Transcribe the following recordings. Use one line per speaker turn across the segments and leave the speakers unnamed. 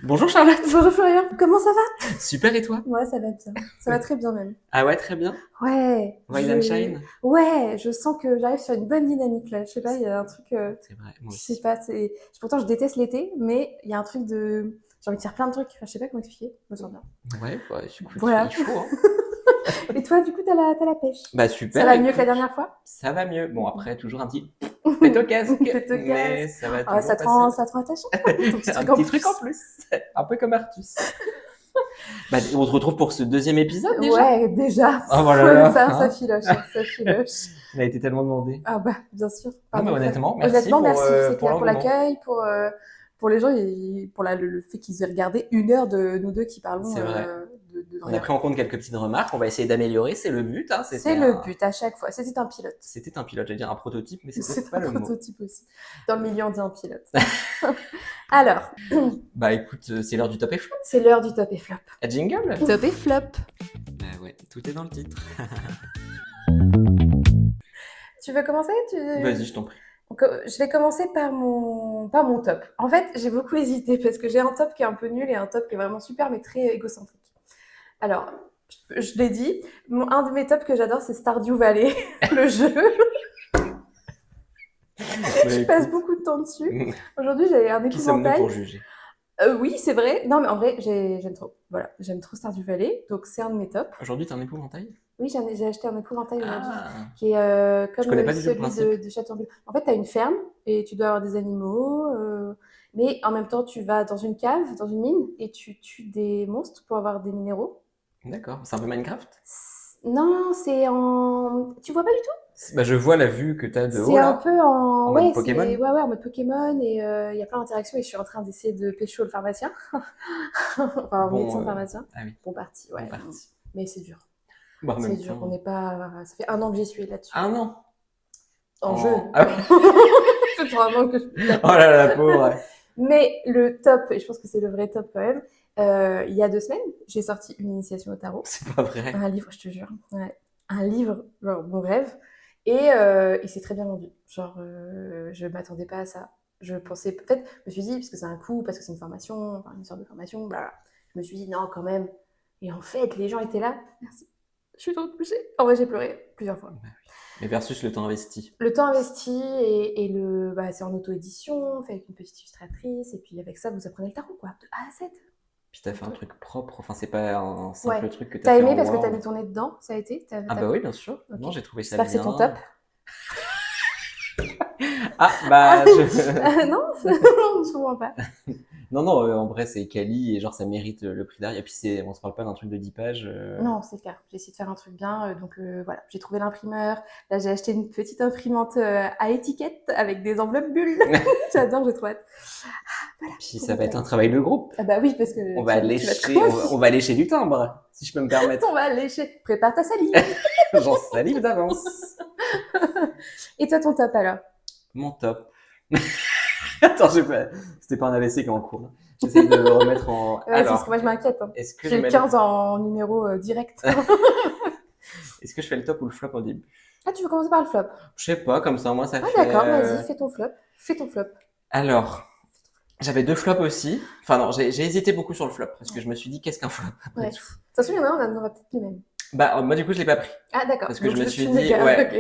Bonjour Charlotte.
Bonjour Florian, comment ça va?
Super et toi?
Ouais, ça va bien. Ça va très bien même.
Ah ouais, très bien.
Ouais,
Rise and shine.
ouais, je sens que j'arrive sur une bonne dynamique là. Je sais pas, il y a un truc,
C'est vrai, moi
je sais
aussi.
pas, pourtant je déteste l'été, mais il y a un truc de, j'ai envie de faire plein de trucs. Enfin, je sais pas comment expliquer. Je me sens bien.
Ouais, bah écoute, il
Voilà.
faut, hein.
Et toi, du coup, t'as la pêche.
Bah
Ça
super,
va mieux que la
écoute,
dernière fois?
ça va mieux. Bon, après, toujours un petit pète au casque,
T'es au
mais
casque.
ça va
Ah,
toujours passer.
ça te rend attachant. Ton petit
Un
truc en
petit truc en
plus.
plus, un peu comme Artus. Bah, on se retrouve pour ce deuxième épisode déjà.
Ouais, déjà.
Oh voilà là,
Ça
hein.
filoche, hein, ça filoche.
Il a été tellement demandé.
Ah bah, bien sûr.
Non mais
Pardon,
honnêtement, merci
honnêtement, merci. C'est
pour
clair pour
l'engouement.
l'accueil, pour les gens et pour le fait qu'ils aient regardé 1 heure de nous deux qui parlons
C'est vrai.
de
On a
rien.
pris en compte quelques petites remarques, on va essayer d'améliorer, c'est le but, hein.
C'est le but à chaque fois. C'était un pilote.
C'était un pilote, j'allais dire un prototype, mais c'est peut-être
C'est
pas
un
le mot.
prototype aussi. Dans le milieu, on dit un pilote. Alors,
Bah écoute, c'est l'heure du top et flop.
c'est l'heure du top et flop.
À jingle.
Top et flop.
Bah ouais, tout est dans le titre.
Tu veux commencer?
Vas-y, je t'en prie.
Donc, je vais commencer par mon top. En fait, j'ai beaucoup hésité parce que j'ai un top qui est un peu nul et un top qui est vraiment super mais très égocentrique. Alors, je l'ai dit, un de mes tops que j'adore, c'est Stardew Valley, le jeu. Je passe beaucoup de temps dessus. Aujourd'hui, j'ai un
Qui sommes-nous
épouvantail.
pour juger?
Oui, c'est vrai. Non, mais en vrai, j'aime trop. Voilà, j'aime trop Stardew Valley, donc c'est un de mes tops.
Aujourd'hui, t'es un épouvantail?
Oui, j'ai acheté un épouvantail aujourd'hui,
Ah,
qui est
je
comme
connais pas du tout le
celui
principe.
de Châteaubriand. En fait, tu as une ferme et tu dois avoir des animaux, mais en même temps, tu vas dans une cave, dans une mine, et tu tues des monstres pour avoir des minéraux.
D'accord, c'est un peu Minecraft?
Non, c'est en... Tu vois pas du tout?
Bah je vois la vue que t'as de haut
C'est un
là,
peu
en
en...
mode
Ouais, c'est
Pokémon.
ouais, en mode Pokémon et il y a plein d'interactions et je suis en train d'essayer de pécho le pharmacien. Enfin,
Bon,
médecin pharmacien.
ah oui,
Bon parti,
bon
ouais.
parti.
Mais c'est dur.
Bah en
C'est
même
dur. On
temps,
n'est pas... Ça fait 1 an que j'y suis là-dessus.
un an.
En jeu.
Ah oui.
C'est pour un an que je peux
Oh là là, la pauvre.
Mais le top, et je pense que c'est le vrai top quand même, il y a 2 semaines, j'ai sorti une initiation au tarot.
C'est pas vrai.
Un livre, je te jure. Ouais. Un livre, genre, mon rêve. Et il s'est très bien vendu. Genre, je m'attendais pas à ça. Je pensais, peut-être, je me suis dit, parce que c'est un coût, parce que c'est une formation, enfin, une sorte de formation, bla. Je me suis dit, non, quand même. Et en fait, les gens étaient là. Merci. Je suis trop touchée. En vrai, j'ai pleuré plusieurs fois.
Bah oui. Mais versus le temps investi.
Le temps investi bah, c'est en auto-édition, fait avec une petite illustratrice, et puis avec ça, vous apprenez le tarot, quoi, de A à Z.
Puis t'as fait un truc propre, enfin c'est pas un
Ouais.
simple truc que t'as
T'as
fait
aimé
en
parce que t'as mis
Word.
ton nez dedans, ça a été?
Ah bah oui, bien sûr.
Ok.
Non, j'ai trouvé ça
J'espère que c'est ton top.
bien. Ah bah
Non, je comprends pas.
non non, en vrai c'est quali et genre ça mérite le prix derrière. Et puis on se parle pas d'un truc de 10 pages.
Non, c'est clair. J'ai essayé de faire un truc bien, donc voilà. J'ai trouvé l'imprimeur. Là, j'ai acheté une petite imprimante à étiquette avec des enveloppes bulles. J'adore, j'ai trop hâte. Voilà.
Puis
Pour
ça
mon
va être
top.
un travail de groupe.
Ah bah oui, parce que
On va
tu vas te
lécher,
confier.
on va lécher du timbre, si je peux me permettre.
On va lécher. Prépare ta salive.
J'en salive d'avance.
Et toi, ton top alors?
Mon top. Attends, c'était pas un AVC qui est en cours. J'essaie de me remettre en.
Ouais, c'est parce que
Alors,
moi, je m'inquiète, hein.
est-ce que je
J'ai le
mets
15 en numéro direct.
est-ce que je fais le top ou le flop au début?
Ah, tu veux commencer par le flop?
Je sais pas, comme ça, moi, ça
Ah,
fait.
d'accord, vas-y, fais ton flop. Fais ton flop.
Alors, j'avais deux flops aussi. Enfin, non, j'ai hésité beaucoup sur le flop parce que je me suis dit, qu'est-ce qu'un flop après
Ouais. De
tout?
toute façon, il y en a un, on aura peut-être les mêmes.
Bah, moi, du coup, je l'ai pas pris.
Ah, d'accord.
Parce que
Donc,
je me suis
tu me
dit,
gardes,
ouais,
ok.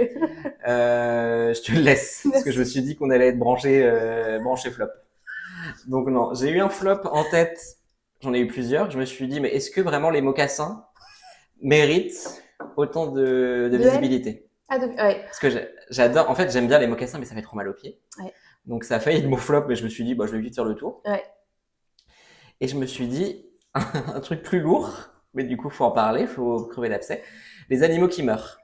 je te le laisse. Parce que je me
Merci.
suis dit qu'on allait être branché flop. Donc, non, j'ai eu un flop en tête. J'en ai eu plusieurs. Je me suis dit, mais est-ce que vraiment les mocassins méritent autant de
De L?
visibilité?
Ah, ouais.
Parce que j'adore, en fait, j'aime bien les mocassins, mais ça fait trop mal aux pieds.
Ouais.
Donc, ça a failli être mon flop, mais je me suis dit, bah, je vais vite faire le tour.
Ouais.
Et je me suis dit, un truc plus lourd, mais du coup, faut en parler, faut crever l'abcès. Les animaux qui meurent.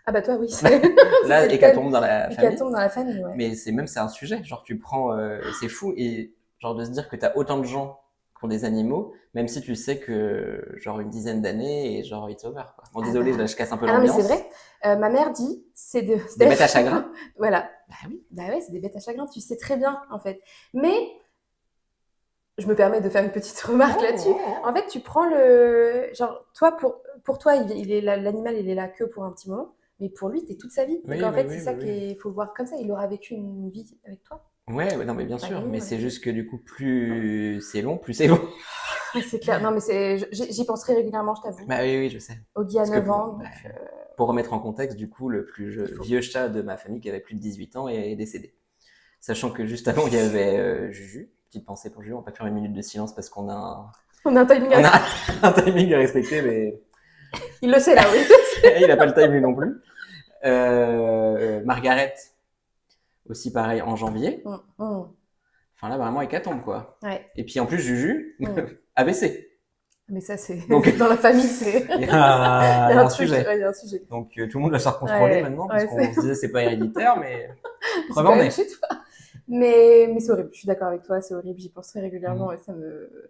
Ah, bah, toi, oui.
Là,
C'était le thème.
hécatombe dans la famille.
Hécatombe dans la famille, ouais.
Mais c'est un sujet. Genre, tu prends, c'est fou. Et genre, de se dire que t'as autant de gens qui ont des animaux, même si tu sais que, genre, une dizaine d'années et genre, it's over, quoi. Bon,
Ah,
désolé,
bah.
je casse un peu
Ah, non, mais c'est
l'ambiance.
vrai. Ma mère dit, c'est de.
Des bêtes à chagrin.
Voilà.
Bah oui.
Bah, ouais, c'est des bêtes à chagrin, tu sais très bien, en fait. Mais je me permets de faire une petite remarque là-dessus. En fait, tu prends le. Genre, toi, pour toi, l'animal, il est là que pour un petit moment, mais pour lui, t'es toute sa vie. Donc,
Oui,
en
oui,
fait, c'est
oui,
ça
oui, oui.
qu'il faut voir comme ça. Il aura vécu une vie avec toi.
Ouais, ouais, non, mais bien
Pas
sûr.
gagné,
Mais
ouais.
c'est juste que du coup, plus c'est long, plus c'est long.
Ouais, c'est clair. Non, mais j'y pense très régulièrement, je t'avoue.
Bah oui, oui, je sais.
Oggy a
Parce que
9 ans,
bah,
donc
pour remettre en contexte, du coup,
il faut.
vieux chat de ma famille qui avait plus de 18 ans est décédé. Sachant que juste avant, il y avait Juju. Petite pensée pour Juju. On va pas faire une minute de silence parce qu'on a
On a un timing à
on a
respecter.
un timing à respecter, mais
Il le sait là, oui.
il a pas le time lui non plus. Margaret, aussi pareil en janvier.
Mm.
Enfin là, vraiment hécatombe, quoi.
Ouais.
Et puis en plus, Juju,
Mm.
AVC.
Mais ça, c'est
Donc
dans la famille, c'est.
il y a,
Il y
il y
a
a
un
un
truc,
sujet.
ouais, il y a un sujet.
Donc tout le monde va se faire contrôler
Ouais,
maintenant parce
ouais,
qu'on se disait c'est pas héréditaire, mais
c'est
preuve
quand
en
même
est.
chez toi. Mais c'est horrible, je suis d'accord avec toi, c'est horrible, j'y pense très régulièrement
Mm.
et ça me.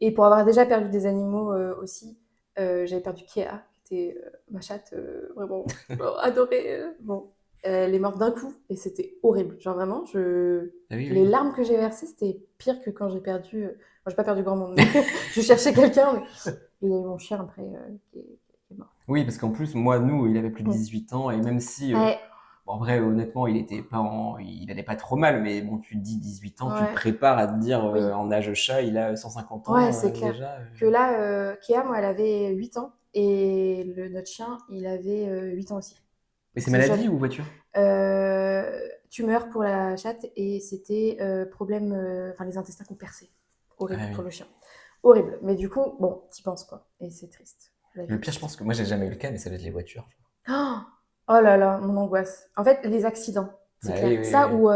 Et pour avoir déjà perdu des animaux aussi, j'avais perdu Kéa, qui était ma chatte, vraiment adorée. Bon, elle est morte d'un coup et c'était horrible. Genre vraiment,
Ah oui,
les
oui.
larmes que j'ai versées, c'était pire que quand j'ai perdu. Moi, j'ai pas perdu grand monde, mais je cherchais quelqu'un. Mais. Et il y a eu mon chien après qui est mort.
Oui, parce qu'en plus, moi, nous, il avait plus de
Mm.
18 ans, et même si,
Ouais,
bon, en vrai, honnêtement, il allait pas trop mal, mais bon, tu te dis 18 ans, tu te
ouais,
prépares à te dire,
oui.
en âge chat, il a 150
Ouais,
ans,
c'est clair.
déjà.
Que là, Kéa, moi, elle avait 8 ans et notre chien, il avait 8 ans aussi.
Mais
Donc
c'est
c'est
maladie
jeune.
ou voiture?
Tumeur pour la chatte et c'était problème, enfin les intestins qui ont percé.
Ah
Horrible
oui.
pour le chien. Horrible. Mais du coup, bon, t'y penses quoi. Et c'est triste. La vie
Le
est
pire, je
triste.
pense que moi, j'ai jamais eu le cas, mais ça doit être les voitures.
Oh, oh là là, mon angoisse. En fait, les accidents, c'est
Bah
clair.
oui, oui,
Ça
oui.
ou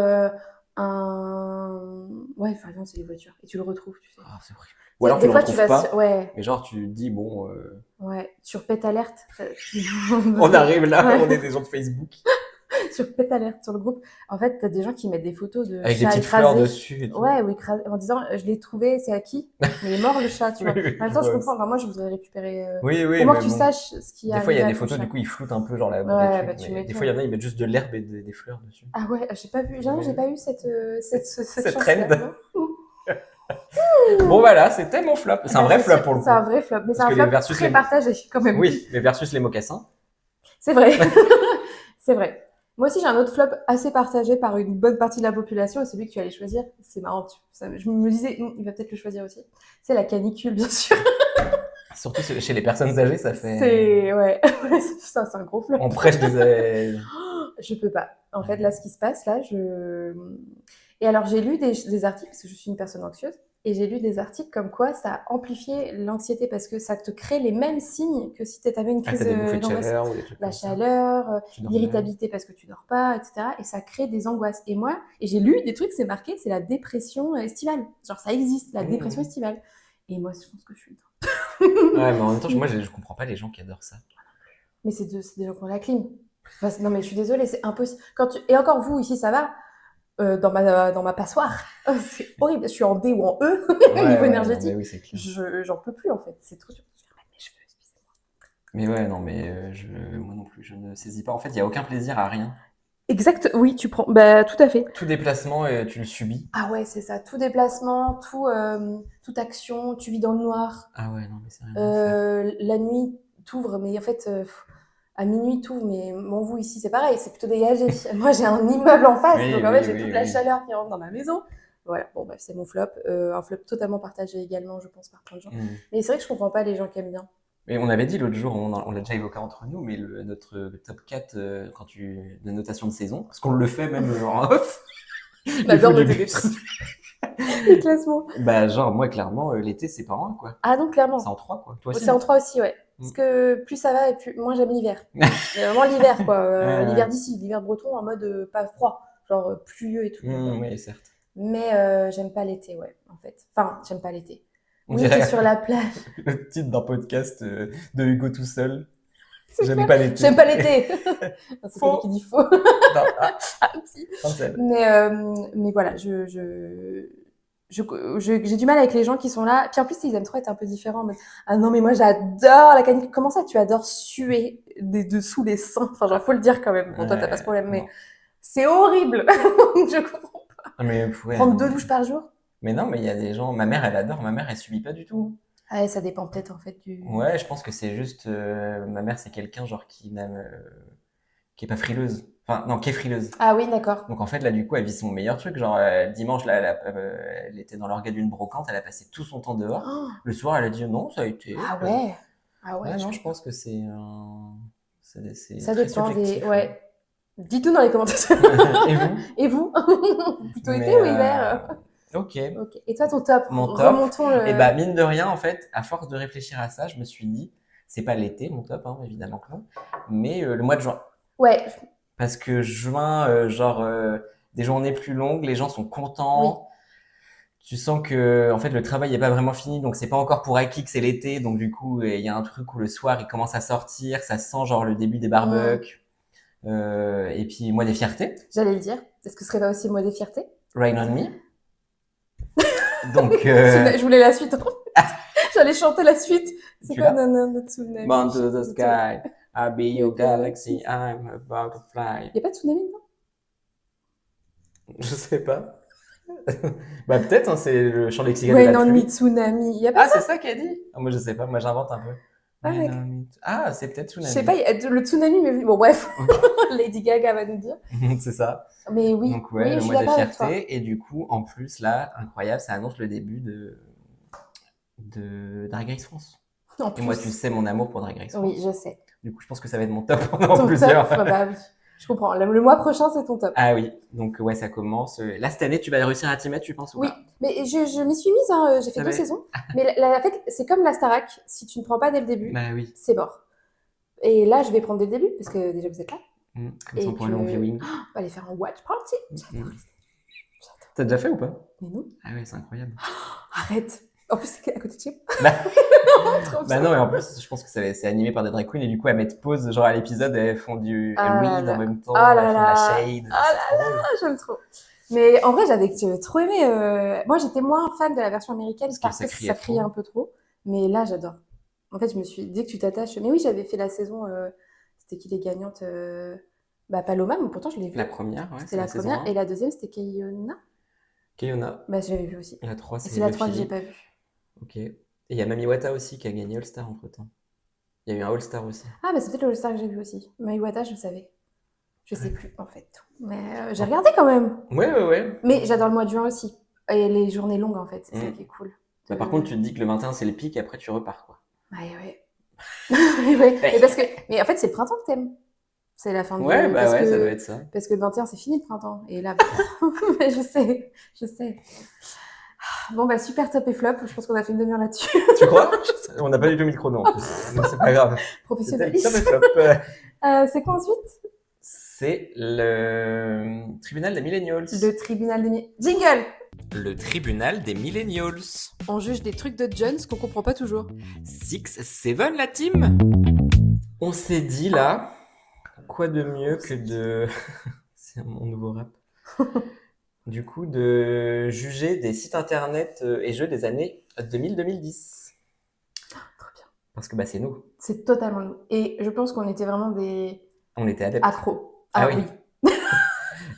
un. Ouais, enfin non, c'est les voitures. Et tu le retrouves, tu sais.
Ah, c'est horrible. Ou
Tu sais,
alors, tu
des
le
fois, tu
retrouves
vas
pas,
Ouais,
mais genre, tu te dis, bon,
ouais. Sur Pet Alert.
on arrive là,
Ouais.
on est des gens de Facebook,
Sur Pet Alert, sur le groupe. En fait, t'as des gens qui mettent des photos de
avec des
chats
petites fleurs
écrasés.
dessus et tout.
Ouais, ou écrasés, en disant je l'ai trouvé, c'est à qui? Mais il est mort le chat, tu
Oui,
vois.
oui,
En même
je
temps, je
vois.
comprends. Enfin, moi, je voudrais récupérer.
Oui,
Au
oui,
moins que
mais
tu
bon.
saches ce qui est
Des fois, il y a
arrivé à
des
ton
photos, du
chat.
coup, ils floutent un peu, genre, les
Ouais,
trucs.
bah tu
Mais des fois, il y
m'étonnes.
en a, ils mettent juste de l'herbe et des fleurs dessus.
Ah ouais, j'ai pas vu. Non,
Mais
j'ai pas eu cette
cette trend.
chance-là, non?
Bon, voilà, c'était mon flop. C'est un
Bah,
vrai flop
sûr,
pour le
c'est un
coup.
vrai flop. Mais c'est
Parce
un
que
flop
les versus
très
les.
partagé, quand même.
Oui, mais versus les mocassins.
C'est vrai. C'est vrai. Moi aussi, j'ai un autre flop assez partagé par une bonne partie de la population, et celui que tu allais choisir, c'est marrant. Je me disais, il va peut-être le choisir aussi. C'est la canicule, bien sûr.
Surtout chez les personnes âgées, ça fait.
C'est. Ouais, ça, c'est un gros flop.
On prêche des.
Je peux pas. En fait, là, ce qui se passe, là, je. Et alors, j'ai lu des articles, parce que je suis une personne anxieuse, et j'ai lu des articles comme quoi ça a amplifié l'anxiété parce que ça te crée les mêmes signes que si tu avais une
Ah,
crise
t'as des bouffées de
d'angoisse.
chaleur ou des trucs
La
comme ça.
chaleur,
Tu dors mal.
l'irritabilité parce que tu dors pas, etc. Et ça crée des angoisses. Et moi, j'ai lu des trucs, c'est marqué, c'est la dépression estivale. Genre, ça existe, la dépression
Mmh.
estivale. Et moi, je pense que je suis
Ouais, mais en même temps,
dedans.
moi, je comprends pas les gens qui adorent ça.
Mais c'est des gens qui ont la clim. Enfin, non, mais je suis désolée, c'est impossible. Et encore vous, ici, ça va. Dans ma passoire, c'est horrible. Je suis en D ou en E, au
Ouais,
niveau
ouais, non, mais
énergétique.
oui, c'est clair.
J'en peux plus, en fait. C'est trop dur. Je vais remettre mes cheveux, excusez-moi.
Mais ouais, non, mais moi non plus, je ne saisis pas. En fait, il y a aucun plaisir à rien.
Exact, oui, tu prends. Bah, tout à fait.
Tout déplacement, tu le subis.
Ah ouais, c'est ça. Tout déplacement, toute action, tu vis dans le noir.
Ah ouais, non, mais c'est rien à faire.
La nuit, t'ouvres, mais en fait, à minuit, t'ouvres, mais bon, vous ici, c'est pareil, c'est plutôt dégagé. Moi, j'ai un immeuble en face,
Oui,
donc en
oui,
fait, j'ai
oui,
toute la
oui.
chaleur qui rentre dans ma maison. Voilà, bon, bah, c'est mon flop. Un flop totalement partagé également, je pense, par plein de gens.
Mm.
Mais c'est vrai que je comprends pas les gens qui aiment bien.
Mais on avait dit l'autre jour, on l'a déjà évoqué entre nous, mais notre top 4 de notation de saison, parce qu'on le fait même genre en off,
On
des fois
adore
du
noter des
bus.
trucs. Les classements.
Bah, genre, moi, clairement, l'été, c'est pas un, quoi.
Ah non,
C'est
clairement.
en 3, quoi. Toi aussi,
C'est en
non?
3 aussi, ouais.
Mm.
Parce que plus ça va et plus moins j'aime l'hiver. Mais vraiment l'hiver, quoi. L'hiver
Euh,
d'ici, l'hiver breton en mode pas froid, genre pluvieux et tout.
oui, certes.
Mais j'aime pas l'été, ouais, en fait. Enfin, j'aime pas l'été.
On
Oui, t'es
dirait
sur la plage.
le titre d'un podcast de Hugo tout seul.
C'est
J'aime
clair.
pas l'été.
J'aime pas l'été. Non, c'est
Faux.
celui qui dit faux.
Non, ah,
Ah, oupsie.
cancel.
Mais voilà, j'ai du mal avec les gens qui sont là. Puis en plus, ils aiment trop être un peu différents. En mode, ah non, mais moi, j'adore la canicule. Comment ça, tu adores suer dessous les seins? Enfin, genre, faut le dire quand même. Bon, toi, t'as pas ce problème, mais
Non.
c'est horrible. Je comprends.
Ah, mais ouais,
Prendre
non,
2
mais...
douches par jour?
Mais non, mais il y a des gens. Ma mère, elle adore. Ma mère, elle subit pas du tout.
Ah ouais, ça dépend peut-être en fait du.
Ouais, je pense que c'est juste. Ma mère, c'est quelqu'un genre qui n'aime qui est pas frileuse. Enfin, non, qui est frileuse.
Ah oui, d'accord.
Donc en fait, là, du coup, elle vit son meilleur truc. Genre, dimanche, là, elle était dans l'orga d'une brocante, elle a passé tout son temps dehors.
Oh,
Le soir, elle a dit non, ça a été.
ah ouais. Ah ouais,
Ouais,
je
non, je
comprends.
pense que c'est
Ça
très
dépend des...
subjectif.
Ouais. Dites-nous dans les commentaires.
Et vous?
Et vous? Plutôt été
Mais,
ou hiver?
ok.
Ok. Et toi, ton top?
Mon top.
Remontons
Et
le...
bah, mine de rien, en fait, à force de réfléchir à ça, je me suis dit, c'est pas l'été, mon top, hein, évidemment que non, mais le mois de juin.
Ouais,
Parce que juin, des journées plus longues, les gens sont
oui.
contents. Tu sens que, en fait, le travail n'est pas vraiment fini, donc c'est pas encore pour acquis que c'est l'été. Donc du coup, il y a un truc où le soir, il commence à sortir, ça sent genre le début des
Hmm.
barbecues. Et puis moi, des fiertés.
J'allais le dire. Est-ce que ce serait pas aussi le mois des fiertés?
Rain on me. Donc,
Je voulais la suite. J'allais chanter la suite. C'est
tu
quoi
l'as?
Nanana Tsunami?
Born to the sky, I'll be your
Your
galaxy,
galaxy.
I'm about to fly.
Y a pas de tsunami dedans?
Je sais pas. Bah peut-être, hein, c'est le chant lexical de
Rain
la
on me
pluie.
tsunami. Y a pas
Ah,
ça?
c'est ça qu'elle dit? Ah, moi je sais pas, moi j'invente un peu.
Ah,
Rain
d'accord.
on me. Ah, c'est peut-être
Je sais
Tsunami.
pas, le tsunami m'est venu. Bon, bref.
Ok.
Lady Gaga va nous dire.
C'est ça.
Mais oui,
Donc ouais,
oui,
le
je suis
mois des
d'accord avec toi.
fiertés. Et du coup, en plus, là, incroyable, ça annonce le début de Drag Race France.
En
Et moi, tu
plus.
sais mon amour pour Drag Race France.
Oui, je sais.
Du coup, je pense que ça va être mon top pendant
Ton
plusieurs.
top, bah oui. Je comprends. Le mois prochain, c'est ton top.
Ah oui, donc ouais, ça commence. Là, cette année, tu vas réussir à t'y mettre, tu penses ou
Oui,
pas?
mais je m'y suis mise, hein, j'ai fait
Ça
2
va.
saisons. Mais en fait, c'est comme la Starac, si tu ne prends pas dès le début,
Bah oui.
c'est mort. Et là, je vais prendre dès le début, parce que déjà vous êtes là.
Comme ça, on
Et
pourra aller en
que...
viewing.
On va aller faire un watch party.
Mm. T'as déjà fait ou pas?
Mais non,
Ah ouais, c'est incroyable.
arrête. En plus, c'est à côté de chez moi.
Bah,
Trop
bah
bien.
non, et en plus, je pense que c'est animé par des drag queens et du coup, elles mettent pause, genre à l'épisode, elles font du
Ah là
read en
là.
même temps,
Ah
elles
là
font de la
là.
shade,
Ah
c'est
là
trop drôle.
là, j'aime trop. Mais en vrai, j'avais trop aimé. Moi, j'étais moins fan de la version américaine
Parce que
parce
ça
que
criait
ça criait
trop.
un peu trop. Mais là, j'adore. En fait, je me suis dès que tu t'attaches. Mais oui, j'avais fait la saison. C'était qui les gagnantes Bah, Paloma, mais pourtant je l'ai vue.
La première, ouais,
C'était
c'est
la
la saison
première. Et
1.
la deuxième, c'était Keiona.
Keyona.
Bah, je l'avais vue aussi.
La 3,
Et
c'est
c'est la
le
3 que j'ai
Philippe.
pas vue.
Ok. Et il y a Mami Wata aussi qui a gagné All-Star entre temps. Il y a eu un All-Star aussi.
Ah, bah, c'est peut-être le All-Star que j'ai vu aussi. Maiwata, je savais. Je sais
Ouais.
plus, en fait. Mais j'ai regardé quand même.
Ouais.
Mais j'adore le mois de juin aussi. Et les journées longues, en fait. C'est ça
Mm.
qui est cool.
Bah, par contre, tu te dis que le 21, c'est le pic et après, tu repars, quoi.
Ouais, ouais. Ouais. Mais parce que... Mais en fait, c'est le printemps que t'aimes. C'est la fin de...
Ouais, bah
Parce
ouais, ça doit
que...
être ça.
Parce que le 21, c'est fini le printemps. Et là... Mais je sais. Je sais. Bon, bah, super top et flop. Je pense qu'on a fait une demi-heure là-dessus.
Tu crois? On n'a pas du tout mis le chrono en plus. Donc c'est pas grave. C'était le top et
Professionnalisme.
flop.
C'est quoi ensuite?
C'est le tribunal des millennials.
Le tribunal des... Jingle!
Le tribunal des millennials.
On juge des trucs de Jones qu'on comprend pas toujours.
6-7 la team. On s'est dit là, quoi de mieux que de... C'est mon nouveau rap. Du coup, de juger des sites internet et jeux des années 2000-2010.
Trop bien.
Parce que bah c'est nous.
C'est totalement nous. Et je pense qu'on était vraiment des
On était adeptes.
accros.
Ah oui.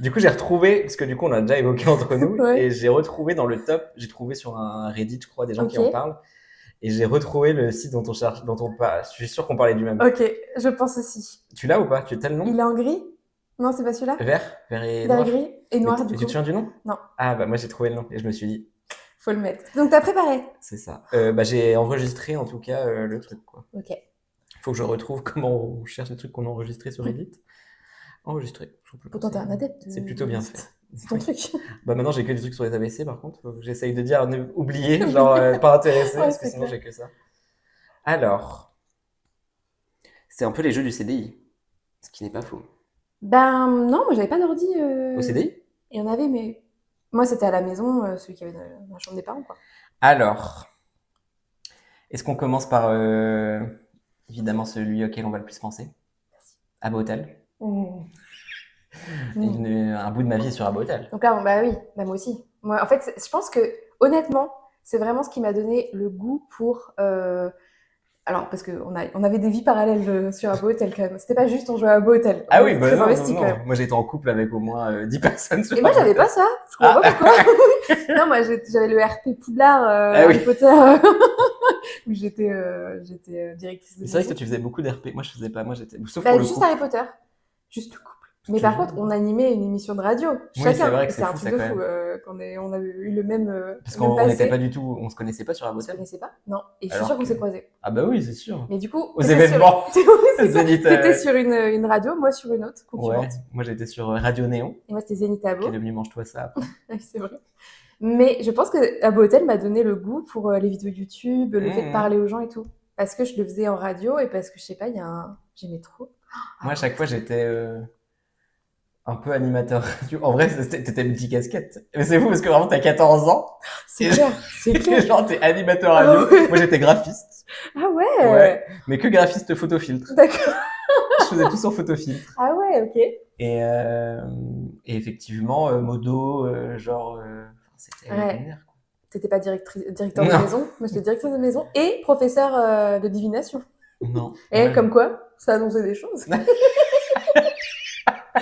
Du coup, j'ai retrouvé, parce que du coup, on l'a déjà évoqué entre nous,
Ouais.
et j'ai retrouvé dans le top, j'ai trouvé sur un Reddit, je crois, des gens qui
Ok.
en parlent, et j'ai retrouvé le site dont on cherche, dont on parle. Je suis sûr qu'on parlait du même.
Ok, je pense aussi.
Tu l'as ou pas? Tu as le nom?
Il est en gris? Non, c'est pas celui-là?
Vert et
Il est en
noir.
gris et noir,
Mais
du
tu
coup.
te souviens du nom?
Non.
Ah bah moi j'ai trouvé le nom et je me suis dit,
Faut le mettre. Donc, t'as préparé?
c'est ça. Bah j'ai enregistré en tout cas le truc quoi.
Ok.
Faut que je retrouve comment on cherche les trucs qu'on a enregistrés sur Reddit. Enregistré.
Pourtant, t'es un adepte.
C'est plutôt bien fait.
C'est ton truc.
Bah maintenant j'ai que des trucs sur les AVC par contre. J'essaye de dire oublier, genre pas intéressé
Ouais,
parce que
c'est
sinon
clair.
j'ai que ça. Alors, c'est un peu les jeux du CDI, ce qui n'est pas faux.
Ben, non, moi, j'avais pas d'ordi.
Au CDI?
Il y en avait, mais moi, c'était à la maison, celui qui avait dans la chambre des parents, quoi.
Alors, est-ce qu'on commence par évidemment celui auquel on va le plus penser? Abba Hotel. Un bout de ma vie est sur Abba Hotel.
Donc là, bon, bah oui, bah moi aussi. Moi, en fait, je pense que, honnêtement, c'est vraiment ce qui m'a donné le goût pour... Alors, parce qu'on avait des vies parallèles sur Habbo Hotel, quand même. C'était pas juste on jouait à Habbo Hotel.
Ah
On
oui,
était
bah
très
non,
investis,
non,
quand
non.
même.
Moi j'étais en couple avec au moins 10 personnes sur
Et moi,
Abba
j'avais
Hotel.
pas ça. Je comprends pas pourquoi. Non, moi, j'avais le RP Poudlard,
Ah oui.
Harry Potter, où j'étais directrice de
Mais c'est vrai que
maison.
toi tu faisais beaucoup d'RP. Moi je faisais pas. Moi j'étais. Sauf
Bah,
pour le
juste
couple.
Harry Potter. Juste le couple.
Je
Mais
te
par
jure.
contre, on animait une émission de radio,
Oui,
chacun.
c'est vrai que
Et
c'est
c'est un
fou
truc
ça
de
quand
fou
même.
on a eu le même,
Parce
le même
qu'on n'était pas
passé.
du tout, on se connaissait pas sur
On se
Abotel.
connaissait pas? Non. Et je suis
Alors
sûre qu'on
que.
s'est croisés.
Ah bah oui, c'est sûr.
Mais du coup,
Aux événements.
Oui, c'est ça.
Zénith.
T'étais sur une radio, moi sur une autre,
Ouais,
concurrente.
moi j'étais sur Radio Néon,
Et moi, c'était Zénith
qui est
Abo.
devenu Mange-toi ça après.
Oui, c'est vrai. Mais je pense que Abo Hotel m'a donné le goût pour les vidéos YouTube, le fait de parler aux gens et tout. Parce que je le faisais en radio et parce que, je sais pas, j'aimais trop.
Moi, à chaque fois, j'étais un peu animateur radio. En vrai, t'étais multicasquette. Mais c'est fou parce que vraiment, t'as 14 ans.
C'est clair, c'est clair.
Genre, t'es animateur radio.
Ah ouais.
Moi, j'étais graphiste.
Ah ouais,
Ouais, mais que graphiste photofiltre.
D'accord.
Je faisais tout sur photofiltre.
Ah ouais, ok.
Et effectivement, modo, c'était
Ouais.
lunaire, quoi.
T'étais pas directeur
Non.
de maison. Moi, j'étais directrice de maison et professeur de divination.
Non.
Et
Ouais.
comme quoi, ça annonçait des choses.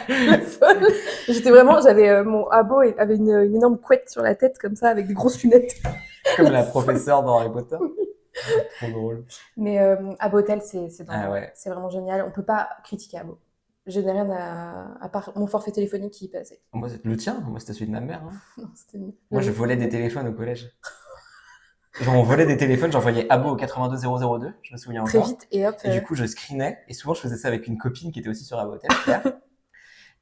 La folle. J'avais mon abo avait une énorme couette sur la tête comme ça avec des grosses lunettes.
Comme la professeure dans Harry Potter. Trop drôle.
Mais Abo Hotel, c'est
Ah ouais.
c'est vraiment génial. On peut pas critiquer Abo. Je n'ai rien à part mon forfait téléphonique qui y passait.
Moi, c'était le tien. Moi, c'était celui de ma mère. Hein.
Non, c'était nul.
Moi, je volais des téléphones au collège. Genre, on volait des téléphones, j'envoyais Abo au 82002, je me souviens
très
encore.
vite et hop.
Et du coup, je screenais. Et souvent, je faisais ça avec une copine qui était aussi sur Abotel, Claire.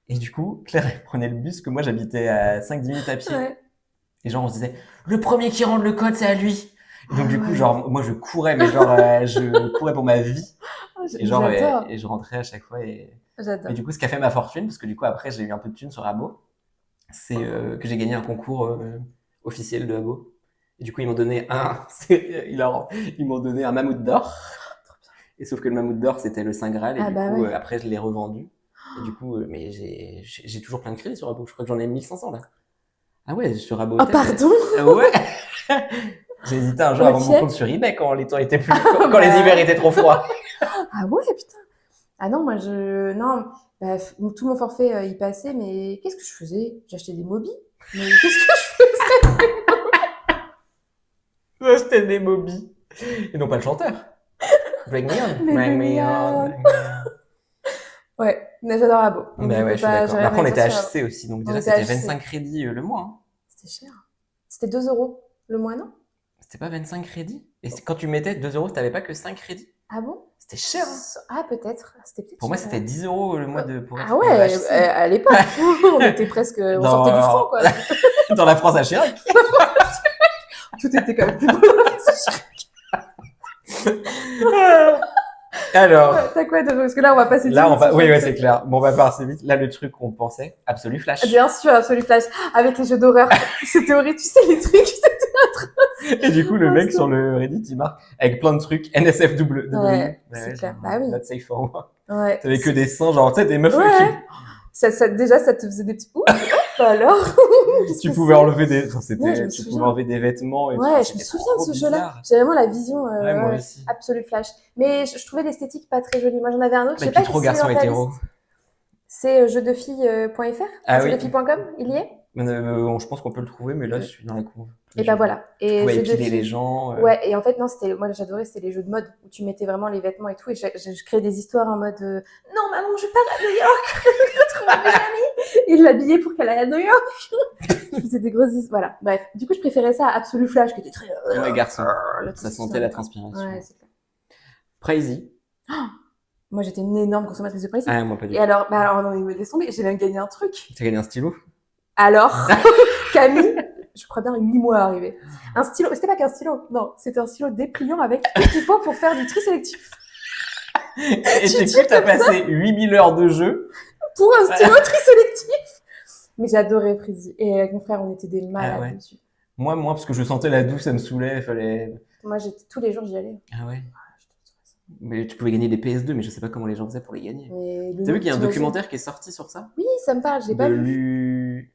Et du coup, Claire, elle prenait le bus, que moi, j'habitais à 5-10 minutes à pied.
Ouais.
Et genre, on se disait, le premier qui rentre le code, c'est à lui. Et donc,
Ah
du coup,
ouais.
genre, moi, je courais, mais genre, je courais pour ma vie.
Oh,
Et genre,
j'adore.
et je rentrais à chaque fois. Et
J'adore.
du coup, ce qui a fait ma fortune, parce que du coup, après, j'ai eu un peu de thunes sur Abo, c'est que j'ai gagné un concours officiel de Abo. Et du coup, ils m'ont donné ils m'ont donné un mammouth d'or. Et sauf que le mammouth d'or, c'était le Saint Graal. Et
Ah
du
bah
coup,
ouais.
après, je l'ai revendu. Et du coup, mais j'ai toujours plein de crédits sur Abo. Je crois que j'en ai 1500 là. Ah ouais, sur Abo
Oh
Hotel.
pardon.
Ouais. J'ai hésité un jour à vendre mon
Ok.
compte sur eBay quand les temps étaient quand
Bah.
les hivers étaient trop froids.
Ah ouais, putain. Ah non, moi non, bah, tout mon forfait y passait, mais qu'est-ce que je faisais? J'achetais des Mobi. Mais qu'est-ce que je faisais?
J'achetais des Moby. Et non pas le chanteur. Bring me on.
Mais
Bring
bring
me
me
on.
on.
Bring me
Ouais, mais j'adore Abo.
on.
Donc
Bah
je
ouais,
peux
je suis
pas,
d'accord.
j'ai
Mais
rien
après, on
à
était
dire sur
HC aussi. Donc
On
déjà,
était
c'était
HC.
25 crédits le mois. Hein.
C'était cher. C'était 2 € le mois, non?
C'était pas 25 crédits? Et quand tu mettais 2 euros, t'avais pas que 5 crédits?
Ah bon?
C'était cher. Hein.
Ah peut-être. C'était peut-être
Pour moi,
cher,
c'était 10 euros le mois pour
Ah
être
ouais,
HC.
à l'époque, on était presque, on sortait du franc, quoi.
Dans la France à Chirac.
Tout était quand même plus beau dans la France.
Alors,
T'as quoi de... Parce que là, on va passer 10
là, on
minutes
va,
sur
oui,
chaque
ouais,
truc.
c'est clair. Bon, on va pas assez vite. Là, le truc qu'on pensait, Absolu Flash.
Bien sûr, Absolu Flash, avec les jeux d'horreur. C'était horrible, tu sais, les trucs.
Et du coup, le
Ah,
mec
c'est-
sur le Reddit, il marque avec plein de trucs NSFW.
Ouais, c'est clair.
genre,
Bah oui.
Not safe for work.
Ouais.
T'avais que des seins, genre, tu sais, des meufs
Ouais. Déjà, ça te faisait des petits ouh, alors.
qui tu pouvais enlever des, enfin,
Ouais, je me
tu
souviens.
pouvais enlever des vêtements et tout.
Ouais, je me
C'était
souviens de
trop
ce jeu-là.
bizarre.
J'ai vraiment la vision
Ouais, moi aussi.
Absolu Flash. Mais je trouvais l'esthétique pas très jolie. Moi, j'en avais un autre. Je
Et
sais
puis
pas
trop
si c'est
garçon
dans ta
hétéro.
liste. C'est jeudefilles.fr,
Ah oui.
jeudefilles.com, il y est.
Je pense qu'on peut le trouver, mais là, je suis dans la conve.
Et bah voilà.
Tu
Et
pouvais
jeux
épiler
de
les
filles.
gens.
Ouais, et en fait, non, moi j'adorais, c'était les jeux de mode où tu mettais vraiment les vêtements et tout. Et je créais des histoires en mode non, maman, je pars à New York, je retrouve mes amis. Et je l'habillais pour qu'elle aille à New York. Je faisais des grosses histoires. Voilà, bref. Du coup, je préférais ça à Absolu Flash qui était très.
Ouais, garçon.
Là,
Ça
tout
sentait la transpiration.
Ouais, c'est clair.
Crazy.
Moi, j'étais une énorme consommatrice de Prezi.
Ah, moi pas du
Et
tout.
alors, non, mais me laisse tomber, j'ai même gagné un truc.
T'as gagné un stylo?
Alors, Camille, je crois bien 8 mois à arriver. Un stylo, c'était pas qu'un stylo, non, c'était un stylo dépliant avec tout ce qu'il faut pour faire du tri sélectif.
Et
Tu
du
dis
coup, t'as passé 8000 heures de jeu.
Pour un stylo tri sélectif. Mais j'adorais Prezi. Et avec mon frère, on était des malades
Ah ouais.
dessus.
Moi, parce que je sentais la douce, ça me saoulait, il fallait.
Moi, tous les jours, j'y allais.
Ah ouais. Mais tu pouvais gagner des PS2, mais je sais pas comment les gens faisaient pour les gagner.
Mais
T'as vu qu'il y a un
t'imagines
documentaire qui est sorti sur ça?
Oui, ça me parle, je l'ai
De
pas vu.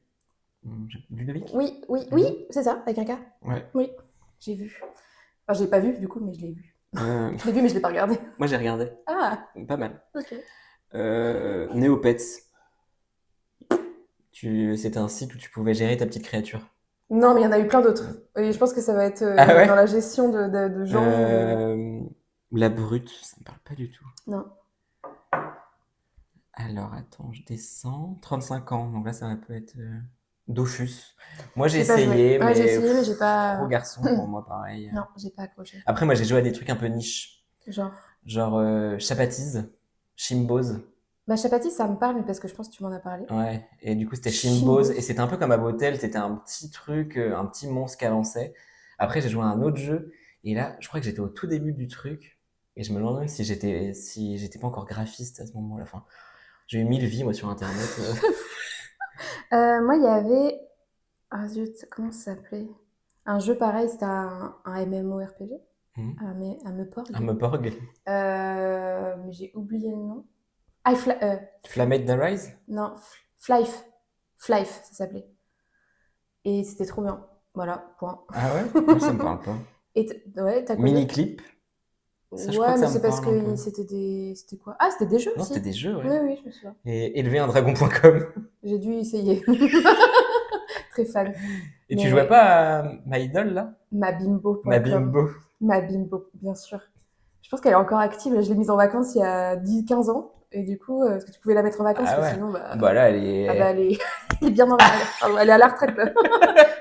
Ludovic?
Oui, c'est ça, avec un K.
Ouais.
Oui, j'ai vu. Enfin, je l'ai pas vu, du coup, mais je l'ai vu.
Euh,
Je l'ai vu, mais je l'ai pas regardé.
moi, j'ai regardé.
Ah,
Pas mal.
ok.
Neopets. C'était un site où tu pouvais gérer ta petite créature.
Non, mais il y en a eu plein d'autres. Et je pense que ça va être
Ah ouais
dans la gestion de gens.
La brute, ça me parle pas du tout.
Non.
Alors, attends, je descends. 35 ans, donc là, ça peut être Dofus. Moi, j'ai
J'ai pas joué.
essayé,
Ouais, j'ai
mais
essayé, mais j'ai
trop
pas.
garçon pour moi, pareil.
Non, j'ai pas accroché.
Après, moi, j'ai joué à des trucs un peu niche,
Genre.
genre Chapatiz, Shimboz.
Bah, Chapati, ça me parle, mais parce que je pense que tu m'en as parlé.
Ouais, et du coup, c'était Shimboz, et
Chimboz.
c'était un peu comme à Botel, c'était un petit truc, un petit monstre qui avançait. Après, j'ai joué à un autre jeu, et là, je crois que j'étais au tout début du truc, et je me demandais si j'étais pas encore graphiste à ce moment-là. Enfin, j'ai eu 1000 vies, moi, sur Internet.
Moi, il y avait. Ah zut, comment ça s'appelait? Un jeu pareil, c'était un MMORPG, un
Un
Meporg.
Meporg.
Mais j'ai oublié le nom. Ah,
Flamette the Rise?
non, Flife. Flife, ça s'appelait. Et c'était trop bien. Voilà, point.
Ah ouais? Moi, ça me parle pas.
Et ouais, t'as quoi d'autre?
Miniclip? Ça, je crois
Ouais,
que
mais
ça me
c'est parce
parle un peu.
que c'était des. C'était quoi? Ah, c'était des jeux
Non, c'était
aussi.
des jeux,
Oui,
ouais.
oui, je me souviens.
Et éleverundragon.com.
J'ai dû essayer. Très fan.
Et tu jouais
Mais
pas à My Idol, là? Ma
mabimbo.com.
bimbo.
Mabimbo, bien sûr. Je pense qu'elle est encore active. Je l'ai mise en vacances il y a 10-15 ans. Et du coup, parce que tu pouvais la mettre en vacances,
Ah
parce que
ouais.
sinon, bah,
Bah là, elle
ah bah,
est...
elle est bien dans la. Elle est à la retraite, là.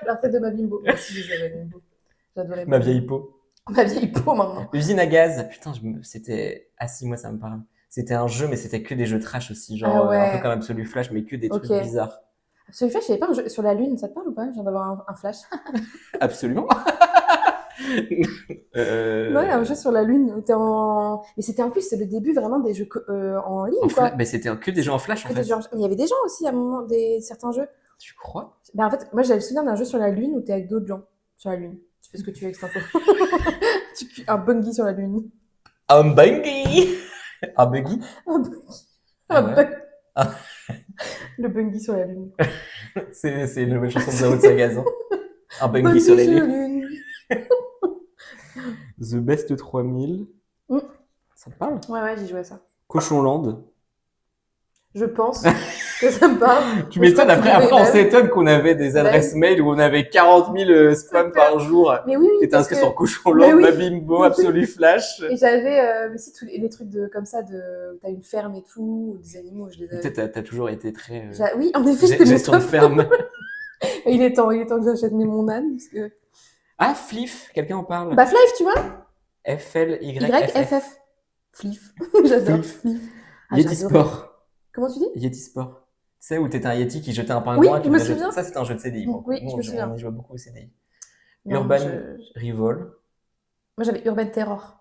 La retraite de Mabimbo. Moi aussi, je les Mabimbo. J'adorais
Ma vieille
Mabimbo.
peau.
Ma vieille peau maintenant.
Usine à gaz. Putain, c'était... Ah si, moi, ça me parle. C'était un jeu, mais c'était que des jeux trash aussi.
Ah
Genre, un peu comme
ouais,
Absolu Flash, mais que des trucs
ok.
bizarres.
Celui Flash, il y avait pas un jeu sur la Lune, ça te parle ou pas? Je viens d'avoir un flash.
Absolument.
Ouais, un
euh...
jeu sur la Lune où t'es en. Mais c'était en plus, c'est le début vraiment des jeux en ligne, quoi.
Ben, c'était que des jeux en Flash, en
Que des
fait.
jeux Mais il y avait des gens aussi à un moment, certains jeux.
Tu crois?
Bah, en fait, moi j'avais le souvenir d'un jeu sur la Lune où t'es avec d'autres gens sur la Lune. Tu fais ce que tu veux avec cette info. Un buggy sur la Lune.
Un buggy. Un buggy?
Un buggy.
Ah
Un
ouais?
bug...
Ah,
Le buggy sur la Lune.
c'est une nouvelle chanson de Zao de Sagazan. Un buggy sur
Buggy
les
sur la
lune.
Lune.
The Best 3000.
Mm.
Ça te parle?
Ouais, ouais, j'ai joué à ça.
Cochonland.
Je pense que ça me parle.
Tu
Mais je crois
m'étonnes,
que tu
après
devais
on
même.
s'étonne qu'on avait des
Bah
adresses
oui,
mail où on avait 40 000
c'est
spams
clair.
par jour.
Mais oui, oui,
T'étais
parce
inscrit
que.
sur
Mais
Cochonland,
oui.
Mabimbo, Absolu Flash.
Et j'avais aussi tous les trucs comme ça, t'as une ferme et tout, ou des animaux, je les avais.
Peut-être t'as toujours été très
Oui, en effet, c'était mon
gestion de
top.
ferme.
Et il est temps que j'achète mes mon âne. Parce que...
Ah, Flif, quelqu'un en parle.
Bah, Flife, tu vois?
F-L-Y-F-F.
YFF. Flif. J'adore
Flif.
Flif. Ah,
Yeti
j'adorais.
Sport.
Comment tu dis?
Yeti Sport. Tu sais, où t'étais un Yeti qui jetait un
Oui,
pingouin,
je
tu
me
devais jeter.
souviens.
Ça, c'était un jeu de CDI. Pour le coup.
Oui,
Nous,
je me
on
souviens.
y jouait beaucoup au CDI.
Non,
Urban
moi,
Rivol.
j'avais Urban Terror.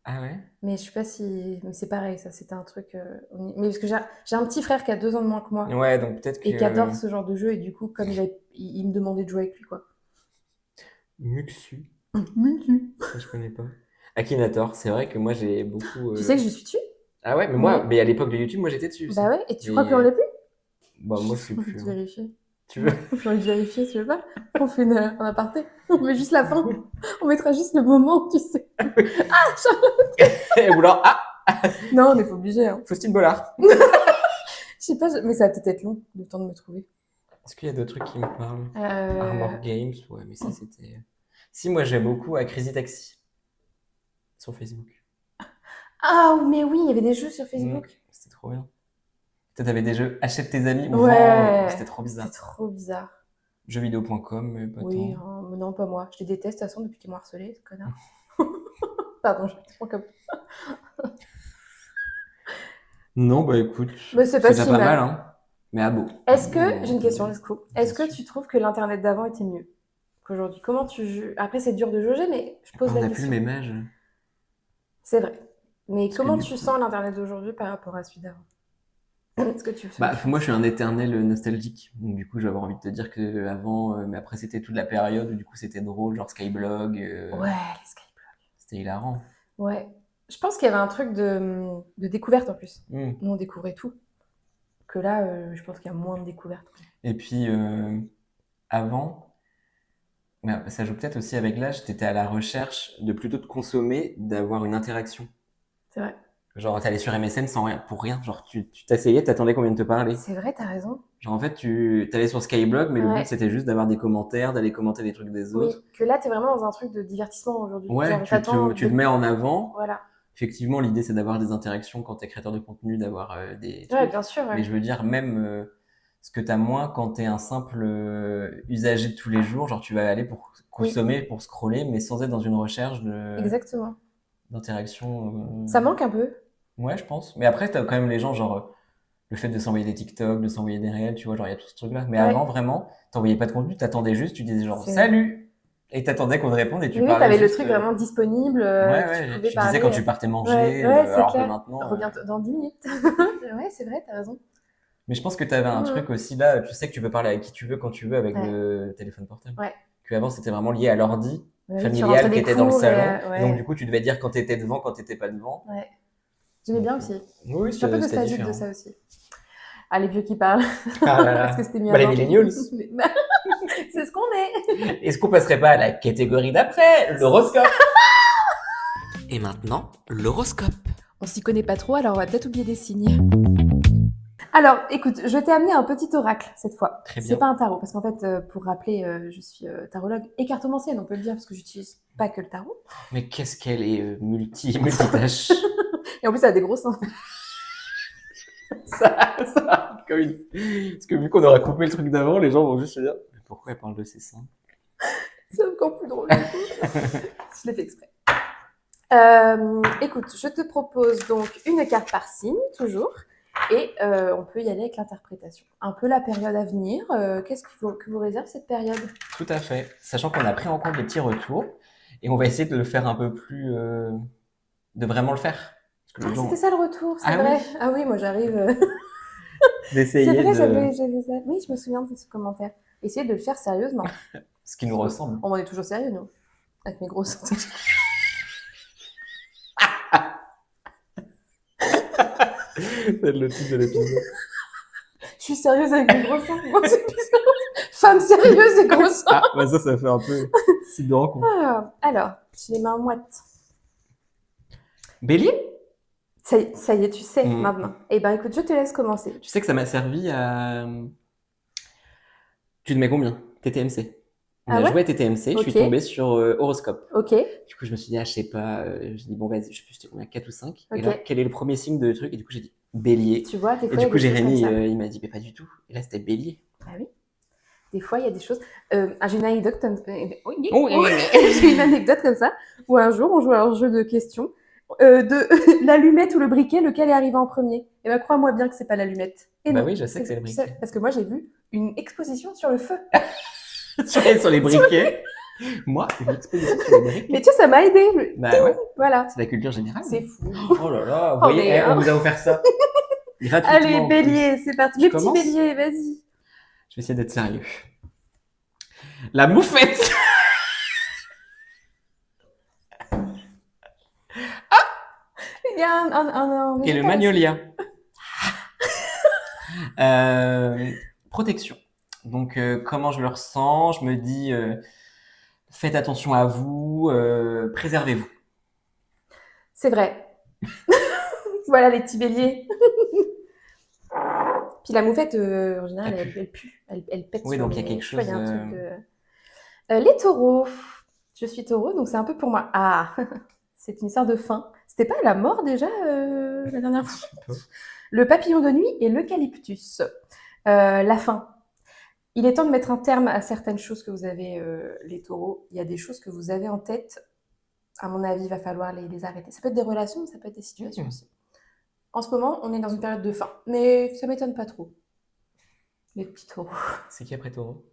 Ah ouais?
Mais je sais pas si. Mais c'est pareil, ça, c'était un truc. Mais parce que j'ai un petit frère qui a 2 ans de moins que moi
Ouais, donc peut-être
et qui adore
que.
ce genre de jeu, et du coup, comme il me demandait de jouer avec lui, quoi.
Muxu.
Mutu.
Ça, je connais pas. Akinator, c'est vrai que moi, j'ai beaucoup.
Tu sais que je suis dessus?
Ah ouais, mais
Ouais.
moi, mais à l'époque de YouTube, moi, j'étais dessus aussi.
Bah ouais, et tu
Mais-
crois qu'on l'est plus?
Bah, moi, je sais
J'ai envie
plus.
de
Hein.
vérifier.
Tu veux?
J'ai envie de vérifier, tu veux pas? On fait un aparté. On met juste la fin. On mettra juste le moment, tu sais.
Ou alors, ah,
Non, on n'est pas obligé. Hein.
Faustine Bollard.
Je sais pas, mais ça va peut-être être long, le temps de me trouver.
Est-ce qu'il y a d'autres trucs qui me parlent? Armor Games, ouais, mais ça, c'était. Si, moi, j'aime beaucoup à Crazy Taxi. Sur Facebook.
Ah, mais oui, il y avait des jeux sur Facebook.
C'était trop bien. Peut-être t'avais des jeux achète tes amis ou
Ouais.
vends. C'était trop bizarre.
C'était trop bizarre.
Jeuxvideo.com, mais pas
Oui,
tant.
hein, mais non, pas moi. Je les déteste, de toute façon, depuis qu'ils m'ont harcelé, ce connard. Pardon, je te prends comme.
Non, bah écoute,
Mais c'est pas
déjà
si
pas
mal.
mal, hein. Mais ah bon.
Est-ce que,
Bon,
j'ai une question,
bien
est-ce que
sûr.
tu trouves que l'Internet d'avant était mieux qu'aujourd'hui? Comment tu juges? Après, c'est dur de juger, mais je pose
On
la
n'a plus
question.
le même âge.
C'est vrai. Mais
Parce que
comment
du
tu
coup-
sens l'Internet d'aujourd'hui par rapport à celui d'avant? Est-ce que tu fais
Bah,
une
moi,
différence?
je suis un éternel nostalgique. Donc, du coup, j'avais envie de te dire que avant, mais après, c'était toute la période où, du coup, c'était drôle, genre Skyblog.
Ouais, les Skype.
C'était hilarant.
Ouais. Je pense qu'il y avait un truc de découverte en plus.
Mm.
Nous, on découvrait tout. Que là, je pense qu'il y a moins de découvertes.
Et puis, avant, mais ça joue peut-être aussi avec l'âge, t'étais à la recherche de plutôt de consommer, d'avoir une interaction.
C'est vrai.
Genre, t'allais sur MSN sans rien, pour rien. Genre, tu t'asseyais, t'attendais qu'on vienne te parler.
C'est vrai, t'as raison.
Genre, en fait, t'allais sur Skyblog, mais le
Ouais.
but, c'était juste d'avoir des commentaires, d'aller commenter les trucs des
Oui,
autres.
que là, t'es vraiment dans un truc de divertissement aujourd'hui.
Ouais,
Genre,
tu te mets en avant,
Voilà.
effectivement, l'idée, c'est d'avoir des interactions quand tu es créateur de contenu, d'avoir des
Ouais,
trucs.
bien sûr,
Mais
ouais.
je veux dire, même ce que tu as moins quand tu es un simple usager de tous les jours, genre tu vas aller pour
Oui,
consommer, pour scroller, mais sans être dans une recherche
exactement.
d'interaction.
Ça manque un peu.
Ouais, je pense. Mais après, tu as quand même les gens, genre le fait de s'envoyer des TikTok, de s'envoyer des réels, tu vois, genre il y a tout ce truc-là. Mais avant,
Ouais,
vraiment, t'envoyais pas de contenu, t'attendais juste, tu disais genre
c'est vrai.
salut! Et t'attendais qu'on te réponde et tu
Oui,
parlais
t'avais le
juste.
truc vraiment disponible,
Ouais,
que tu
ouais,
pouvais
tu disais quand
parler.
tu partais
Ouais,
manger,
ouais, c'est
alors que
clair.
maintenant.
Reviens dans 10 minutes. Ouais, c'est vrai, t'as raison.
Mais je pense que t'avais un
Mhm.
truc aussi là, tu sais que tu peux parler avec qui tu veux quand tu veux avec
Ouais,
le téléphone portable.
ouais.
Que avant c'était vraiment lié à l'ordi
Ouais, oui, tu rentrais
familial qui
des
était dans le
cours
salon.
et
Et donc du
ouais,
coup, tu devais dire quand t'étais devant, quand t'étais pas devant.
ouais. J'aimais
Donc
bien aussi.
oui,
Je suis un peu
c'était
nostalgique de
différent.
ça aussi. Ah, les vieux qui parlent,
Ah là
parce que
là.
c'était mieux
Bah les
avant.
millennials.
Mais- c'est ce qu'on est.
Est-ce qu'on passerait pas à la catégorie d'après, l'horoscope? Et maintenant, l'horoscope.
On s'y connaît pas trop, alors on va peut-être oublier des signes. Alors, écoute, je t'ai amené un petit oracle cette fois.
Très
C'est
bien.
pas un tarot, parce qu'en fait, pour rappeler, je suis tarologue et cartomancienne, on peut le dire, parce que j'utilise pas que le tarot.
Mais qu'est-ce qu'elle est multitâche.
Et en plus, ça a des gros seins.
Ça, comme Parce que vu qu'on aura coupé le truc d'avant, les gens vont juste se dire mais pourquoi elle parle de ses seins?
C'est encore plus drôle, du coup. Je l'ai fait exprès. Écoute, je te propose donc une carte par signe, toujours. Et on peut y aller avec l'interprétation. Un peu la période à venir. Qu'est-ce que vous réserve cette période?
Tout à fait. Sachant qu'on a pris en compte les petits retours et on va essayer de le faire un peu plus. De vraiment le faire. Parce que les
Ah, c'était
gens.
ça le retour, c'est
Ah
vrai.
oui.
Ah oui, moi j'arrive. C'est
D'essayer
vrai,
de.
j'avais ça. Oui, je me souviens de ce commentaire. Essayez de le faire sérieusement.
Ce qui nous ressemble.
On est toujours sérieux, nous. Avec mes grosses.
C'est le titre de l'épisode.
Je suis sérieuse avec mes gros seins. Bon, c'est bizarre. Femme sérieuse et gros seins.
Ah, bah ça fait un peu. C'est de rencontre.
Ah, alors, j'ai les mains moites.
Bélier?
Ça y est, tu sais
Mm.
maintenant. Eh ben, écoute, je te laisse commencer.
Tu sais que ça m'a servi à. Tu te mets combien? TTMC. On
Ah
a
ouais?
joué à TTMC, je suis
Ok.
tombé sur horoscope.
Ok.
Du coup, je me suis dit, ah, je sais pas, je dis, bon, vas-y, je sais plus, c'était combien, 4 ou 5. Et
Ok.
là, quel est le premier signe de truc? Et du coup, j'ai dit, bélier.
Tu vois, des
Et
fois, il
du
y a
coup,
des choses comme
Jérémy,
ça.
il m'a dit, mais pas du tout. Et là, c'était bélier.
Ah oui. Des fois, il y a des choses. J'ai une anecdote comme
Oh,
j'ai une anecdote comme ça où un jour on jouait à un jeu de questions de l'allumette ou le briquet, lequel est arrivé en premier. Et ben crois-moi bien que c'est pas l'allumette. Et
Bah
non.
oui, je sais que c'est le briquet.
Parce que moi j'ai vu une exposition sur le feu.
Sur les briquets. Moi, une exposition sur les briquets.
Mais tu sais, ça m'a aidé.
Bah ouais,
Voilà.
c'est la culture générale.
C'est fou.
Oh là là, vous
Oh,
voyez,
mais,
on vous a offert ça. Gratuitement.
allez,
en
bélier, c'est parti.
Je
Les petits
commence
béliers, vas-y.
Je vais essayer d'être sérieux. La moufette.
Il y a un
Et le
végétal
magnolia. Protection. Donc, comment je le ressens? Je me dis, faites attention à vous, préservez-vous.
C'est vrai. Voilà les petits béliers. Puis la moufette, en général,
Elle pue.
elle pue. Elle pète
Oui,
sur
donc il y a
les...
quelque
Tu vois, il y a un
chose.
truc de... les taureaux. Je suis taureau, donc c'est un peu pour moi. Ah, c'est une histoire de fin. C'était pas la mort déjà la dernière fois? Le papillon de nuit et l'eucalyptus. La fin. Il est temps de mettre un terme à certaines choses que vous avez, les taureaux. Il y a des choses que vous avez en tête. À mon avis, il va falloir les arrêter. Ça peut être des relations, ça peut être des situations aussi. En ce moment, on est dans une période de fin. Mais ça m'étonne pas trop. Les petits taureaux.
C'est qui après taureau?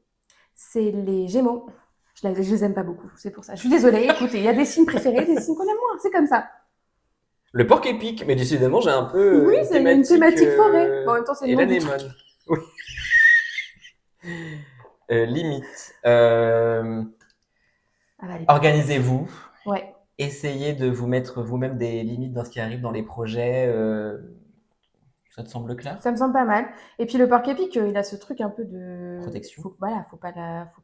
C'est les gémeaux. Je les aime pas beaucoup, c'est pour ça. Je suis désolée, écoutez, il y a des signes préférés, des signes qu'on aime moins, c'est comme ça.
Le porc épic, mais décidément, j'ai un peu.
Oui, c'est une thématique forêt. En même temps, c'est le
Et
nom du
l'anémone. Oui. Limite.
Ah bah,
Organisez-vous.
Ouais.
Essayez de vous mettre vous-même des limites dans ce qui arrive dans les projets. Ça te semble clair?
Ça me semble pas mal. Et puis le porc épic, il a ce truc un peu de
Protection.
Voilà, faut pas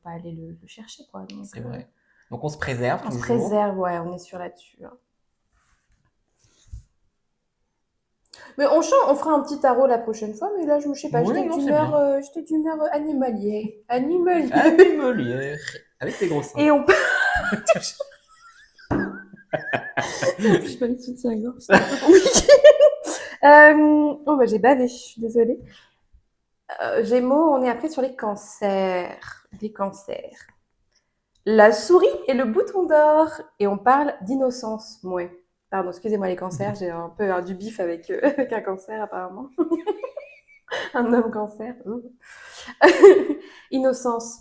aller le chercher, quoi. Donc,
c'est vrai. Donc on se préserve
on
toujours.
se préserve, ouais, on est sûr là-dessus. Hein. Mais on fera un petit tarot la prochaine fois, mais là, je sais pas,
Oui,
j'étais d'humeur animalier. Animalier.
Animalière. Avec tes gros seins.
Et on peut... Je mets le soutien-gorge, c'est un peu compliqué. Oh, bah, j'ai bavé, je suis désolée. Gémeaux, on est après sur les cancers. Les cancers. La souris et le bouton d'or. Et on parle d'innocence. Ouais. Pardon, excusez-moi les cancers, j'ai un peu du bif avec, avec un cancer apparemment. Un homme cancer. Innocence.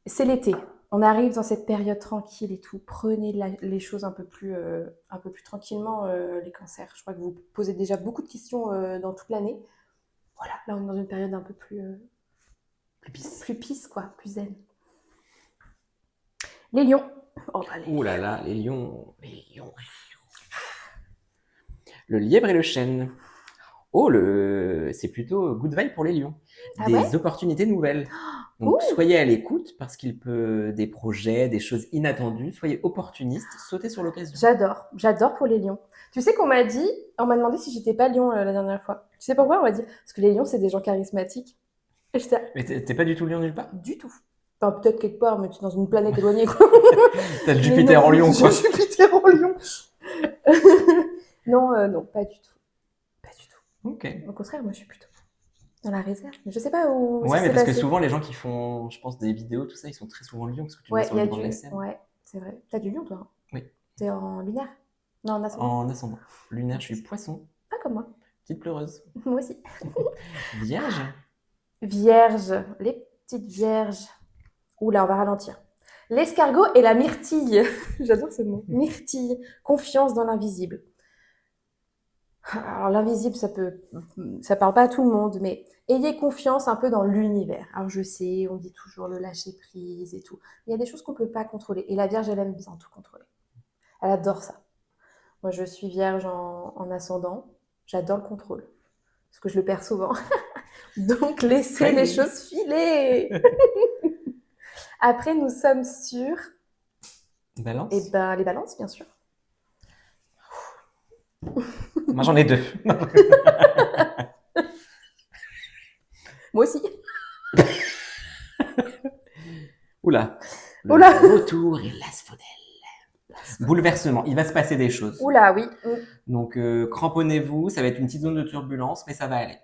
C'est l'été. On arrive dans cette période tranquille et tout. Prenez les choses un peu plus tranquillement, les cancers. Je crois que vous posez déjà beaucoup de questions dans toute l'année. Voilà, là on est dans une période un peu plus pisse, quoi, plus zen. Les lions. Oh, bah, les
Ouh là là, les lions. Les lions. Le lièvre et le chêne. Oh, c'est plutôt good vibe pour les lions.
Ah ouais?
Des opportunités nouvelles. Donc,
Ouh,
soyez à l'écoute parce qu'il peut des projets, des choses inattendues. Soyez opportuniste, sautez sur l'occasion.
j'adore pour les lions. Tu sais qu'on m'a demandé si j'étais pas lion la dernière fois. Tu sais pourquoi on m'a dit? Parce que les lions, c'est des gens charismatiques. Et j'étais
Mais t'es pas du tout lion nulle part?
du tout. Enfin, peut-être quelque part, mais tu es dans une planète éloignée, quoi.
T'as le
Mais
Jupiter
non,
en lion, quoi.
j'ai Jupiter en lion. Non, non, pas du tout. Pas du tout.
Ok.
Au contraire, moi, je suis plutôt dans la réserve. Mais je sais pas où
Ouais,
ça
mais
s'est
parce que
passé.
souvent, les gens qui font, je pense, des vidéos, tout ça, ils sont très souvent lions parce que tu le mets
Ouais,
sur
il y
le
a
devant de la
du...
scène.
Ouais, c'est vrai. T'as du lion, toi, hein?
Oui.
T'es en lunaire? Non, en ascendant?
En ascendant. Lunaire, je suis poisson.
Pas comme moi.
Petite pleureuse.
Moi aussi.
Vierge.
Vierge. Les petites vierges. Oula, on va ralentir. L'escargot et la myrtille. J'adore ce mot. Myrtille. Confiance dans l'invisible. Alors l'invisible, ça parle pas à tout le monde, mais ayez confiance un peu dans l'univers. Alors je sais, on dit toujours le lâcher prise et tout. Il y a des choses qu'on peut pas contrôler. Et la Vierge, elle aime bien tout contrôler. Elle adore ça. Moi, je suis Vierge en ascendant. J'adore le contrôle. Parce que je le perds souvent. Donc laissez les
Crazy.
choses filer. Après, nous sommes sur
Balance.
les balances, bien sûr.
Moi, j'en ai deux.
Moi aussi.
Oula. Le
Oula.
retour et l'asphodèle. Bouleversement. Il va se passer des choses.
Oula, oui.
Donc, cramponnez-vous. Ça va être une petite zone de turbulence, mais ça va aller.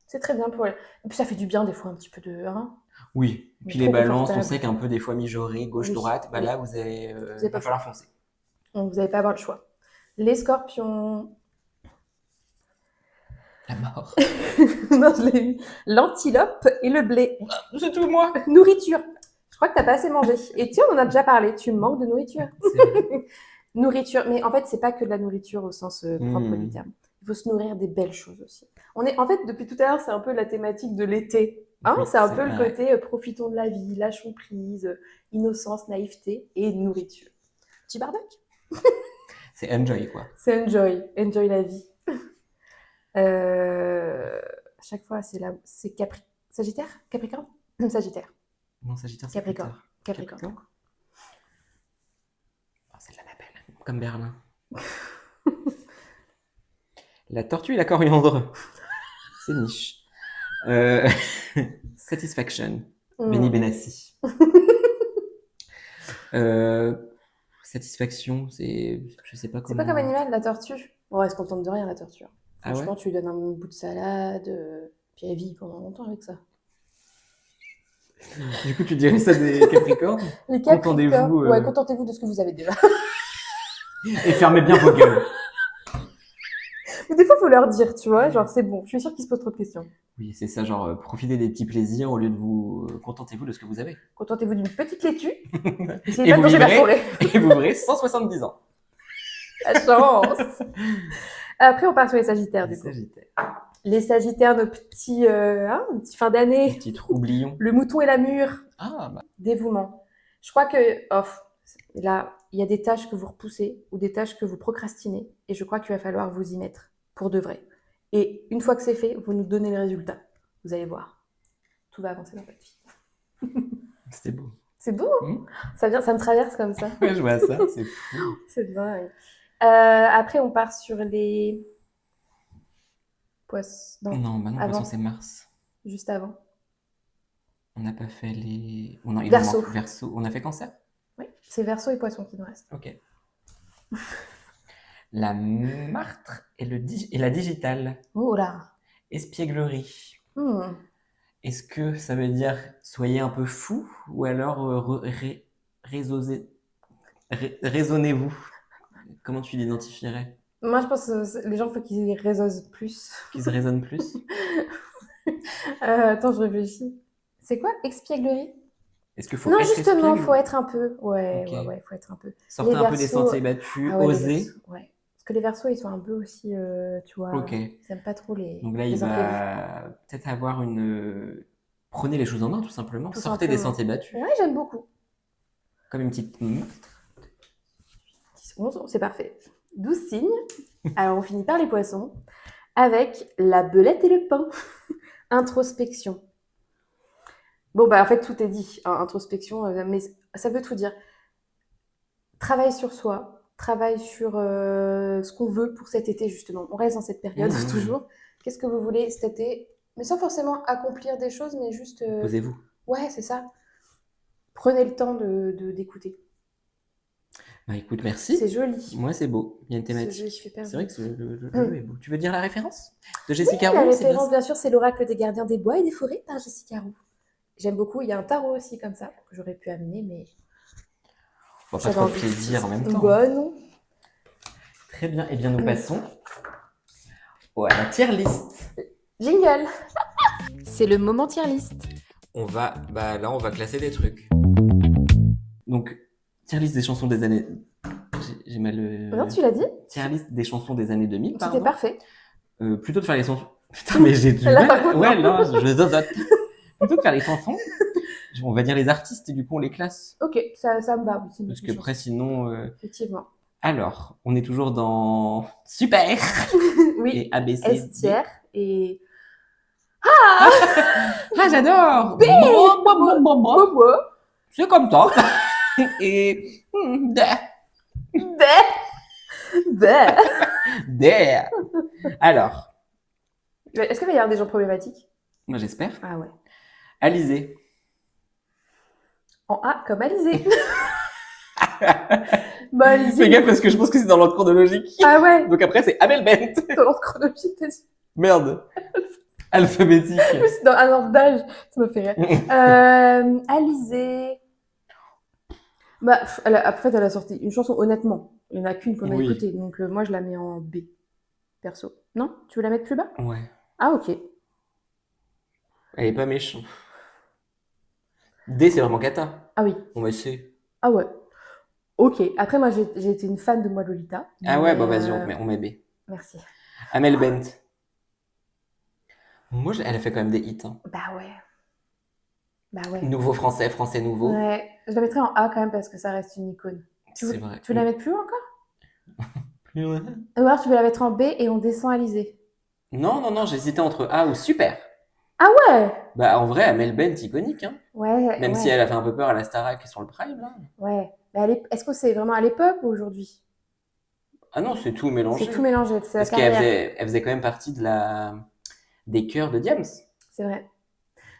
C'est très bien pour elle. Et puis ça fait du bien des fois un petit peu de... Hein,
Oui.
mais
Puis
trop
les balances, on
confortable.
sait qu'un peu des fois mijaurées,
Oui,
gauche-droite. Bah
oui.
là,
Vous avez
va
pas le
falloir
choix.
foncer.
Donc, vous n'allez pas avoir le choix. Les scorpions.
La mort.
Non, je l'ai eu. L'antilope et le blé.
C'est tout, moi.
Nourriture. Je crois que t'as pas assez mangé. Et tu sais, on en a déjà parlé. Tu manques de nourriture.
C'est vrai.
Nourriture. Mais en fait, c'est pas que de la nourriture au sens propre du
Hmm.
terme. Il faut se nourrir des belles choses aussi. En fait, depuis tout à l'heure, c'est un peu la thématique de l'été. Hein,
Oui,
c'est un
c'est
peu le
vrai.
côté profitons de la vie, lâchons prise, innocence, naïveté et nourriture. Petit barbecue.
C'est enjoy, quoi.
C'est enjoy la vie. À chaque fois, c'est Sagittaire, Capricorne, Sagittaire,
Non, Sagittaire, c'est
Capricorne,
plus tard.
Capricorne.
Oh, c'est de la Babel, comme Berlin. La tortue et la coriandre. C'est niche. Euh, Satisfaction. Benny Benassi. Euh, Satisfaction, je sais pas
C'est quoi
comment.
comme animal, la tortue? Bon, elle se contente de rien, la tortue.
Ah ouais?
Franchement, tu lui donnes un bout de salade, puis elle vit pendant longtemps avec ça.
Du coup, tu dirais ça des Capricornes?
Les Capricornes,
Contentez-vous
ouais, contentez-vous de ce que vous avez déjà.
et fermez bien vos gueules.
Mais des fois, il faut leur dire, tu vois, genre c'est bon. Je suis sûre qu'ils se posent trop de questions.
Oui, c'est ça, genre profitez des petits plaisirs au lieu de vous contentez-vous de ce que vous avez.
Contentez-vous d'une petite laitue. Essayez
Et
pas de
vous
manger la
vivrez,
forêt.
et vous vivrez 170 ans.
La chance. Après, on part sur les Sagittaires,
Les
du coup.
Sagittaires.
Les Sagittaires, nos petits fin
Les
d'année.
petits troublions.
Le mouton et la mûre.
Ah, bah.
Dévouement. Je crois que là, il y a des tâches que vous repoussez ou des tâches que vous procrastinez. Et je crois qu'il va falloir vous y mettre pour de vrai. Et une fois que c'est fait, vous nous donnez les résultats. Vous allez voir. Tout va avancer dans votre vie.
C'était beau.
C'est beau, hein ça me traverse comme ça.
Ouais, je vois ça, c'est fou.
C'est dingue. Après, on part sur les poissons.
Non, bah non,
avant.
poisson, c'est Mars.
Juste avant.
On n'a pas fait les. Oh non, il en
Verseau.
manque. Verseau. On a fait Cancer?
Oui, c'est Verseau et Poisson qui nous restent.
Ok. La martre et la digitale.
Oh là.
Espièglerie.
Hmm.
Est-ce que ça veut dire soyez un peu fou ou alors raisonnez- raisonnez-vous? Comment tu l'identifierais?
Moi, je pense que les gens, faut qu'ils raisonnent plus.
Qui se raisonne plus?
Attends, je réfléchis. C'est quoi, expièglerie?
Est-ce qu'il faut
Non,
être
justement,
espiègle?
faut être un peu. Ouais,
Ok.
ouais, ouais, faut être un peu. Les
Sortez un peu des
versos.
sentiers battus,
Ah ouais, les versos,
osez.
ouais. Parce que les versos, ils sont un peu aussi, tu vois,
Ok.
ils aiment pas trop
Donc là, il
les imprévus.
va peut-être avoir une. Prenez les choses en main, tout simplement.
Tout
Sortez des
simplement.
sentiers battus.
Ouais, j'aime beaucoup.
Comme une petite.
10, 11, c'est parfait. 12 signes. Alors, on finit par les poissons avec la belette et le pain. Introspection. Bon, bah, en fait, tout est dit. Hein, introspection, mais ça veut tout dire. Travail sur soi, travail sur ce qu'on veut pour cet été, justement. On reste dans cette période toujours. Qu'est-ce que vous voulez cet été? Mais sans forcément accomplir des choses, mais juste.
Posez-vous.
Ouais, c'est ça. Prenez le temps d'écouter.
Bah écoute, merci.
C'est joli.
Moi, c'est beau. Il y a une
Ce jeu est
thématique.
super
C'est vrai
joli.
que le jeu est beau. Tu veux dire la référence de
Oui,
Jessica
la
Roux? C'est bien
référence,
ça?
bien sûr, c'est l'oracle des gardiens des bois et des forêts par Jessica Roux. J'aime beaucoup. Il y a un tarot aussi comme ça que j'aurais pu amener, mais
Bon, pas
j'avais
trop de
envie
plaisir en même
de
temps.
bonne.
Très bien. Eh bien, nous passons à la tier list.
Jingle. C'est le moment tier list.
Là, on va classer des trucs. Donc, tier list des chansons des années. J'ai mal.
Non, tu l'as dit?
Tier list des chansons des années 2000,
C'était
pardon.
parfait.
Plutôt de faire les chansons. Putain, mais j'ai du
Là, par
mal.
contre,
Ouais,
non.
là, je zozote. Plutôt que faire les chansons, on va dire les artistes et du coup, on les classe.
Ok, ça me va. Oui,
Parce que après, sinon.
Effectivement.
Alors, on est toujours dans Super
Oui.
et ABC.
S tiers et.
Ah, j'adore.
B.
Bon. C'est comme ça. Et der. Alors,
Est-ce qu'il va y avoir des gens problématiques?
moi j'espère.
Ah ouais.
Alizé.
En A comme Alizé. Bah, Alizé.
Fais gaffe parce que je pense que c'est dans l'ordre chronologique.
Ah ouais.
Donc après, c'est Amel Bent.
Dans l'ordre chronologique, t'as dit.
Merde. Alphabétique.
C'est dans un ordre d'âge. Ça me fait rire. Alizé. Bah, après, elle a sorti une chanson, honnêtement. Il n'y en a qu'une qu'on a
Oui.
écoutée. Donc, moi, je la mets en B. Perso. Non? Tu veux la mettre plus bas?
Ouais.
Ah, ok.
Elle est pas méchante. D, c'est vraiment cata.
Ah oui.
On va essayer.
Ah ouais. Ok. Après, moi, j'ai été une fan de Moi Lolita.
Ah ouais,
mais,
bah vas-y, on met B.
Merci.
Amel Bent. Moi, elle a fait quand même des hits. Hein.
Bah ouais. Bah ouais.
Nouveau français, français nouveau.
Ouais. Je la mettrais en A quand même parce que ça reste une icône.
C'est vrai.
Tu veux la mettre plus haut encore?
Plus loin.
Ou alors tu veux la mettre en B et on descend à Alizé.
Non, j'hésitais entre A ou Super.
Ah ouais.
Bah en vrai, Amel Bent, iconique. Hein.
Ouais.
Même
ouais.
si elle a fait un peu peur à la Starac sur le Prime. Là.
Ouais. Mais est-ce que c'est vraiment à l'époque ou aujourd'hui?
Ah non, c'est tout mélangé.
C'est tout mélangé. C'est la
Parce qu'elle
carrière.
elle faisait quand même partie des chœurs de Diams.
C'est vrai.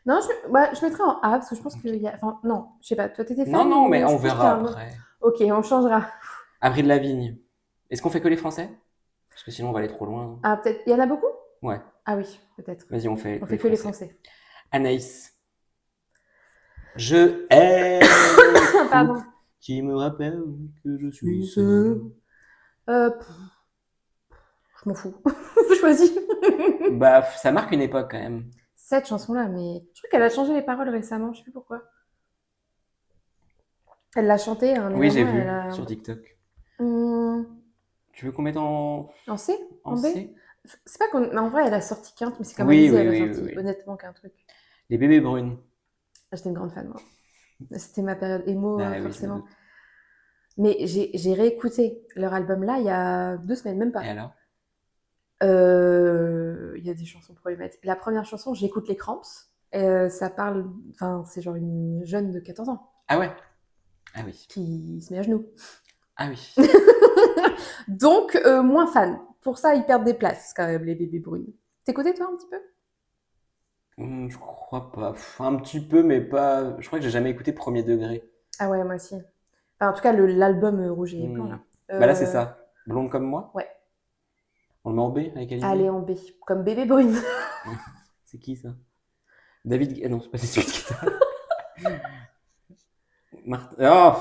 Non, je mettrais en A parce que je pense qu'il y a. Enfin, non, je sais pas. Toi, t'étais fan?
Non, mais
je
on
pense qu'il y
verra
a un autre.
après.
Ok, on changera.
Avril Lavigne. Est-ce qu'on fait que les Français? Parce que sinon on va aller trop loin.
Ah, peut-être. Il y en a beaucoup?
Ouais.
Ah oui, peut-être.
Vas-y, on fait
que les Français.
Anaïs. Je aime
Pardon.
qui me rappelle que je suis seul.
Je m'en fous. Vous choisissez.
Bah, ça marque une époque quand même.
Cette chanson-là, mais je crois qu'elle a changé les paroles récemment, je sais plus pourquoi. Elle l'a chantée à un
Oui, j'ai
événement.
vu sur TikTok.
Hmm,
Tu veux qu'on mette en
C?
en
B?
C?
C'est pas qu'on. En vrai, elle a sorti qu'un truc, mais c'est comme
Oui,
Alizé,
oui,
elle a
oui,
sorti
oui, oui.
honnêtement qu'un truc.
Les bébés brunes.
J'étais une grande fan, moi. C'était ma période emo,
Ah oui, je me
forcément.
doute.
Mais j'ai réécouté leur album là il y a 2 semaines, même
Et
pas.
alors?
Il y a des chansons problématiques. La première chanson, j'écoute les Cramps. Ça parle. Enfin, c'est genre une jeune de 14 ans
Ah ouais. Ah oui.
qui se met à genoux.
Ah oui.
Donc, moins fan. Pour ça, ils perdent des places quand même, les bébés brunes. T'écoutais toi un petit peu?
Je crois pas. Un petit peu, mais pas. Je crois que j'ai jamais écouté Premier Degré.
Ah ouais, moi aussi. Enfin, en tout cas, l'album Rouge et Blanc, là.
Bah là, c'est ça. Blonde comme moi.
Ouais.
On le met en B avec Alizé.
Allez, en B. Comme bébé brune.
C'est qui ça? David. Ah non, c'est pas David Guetta. Oh,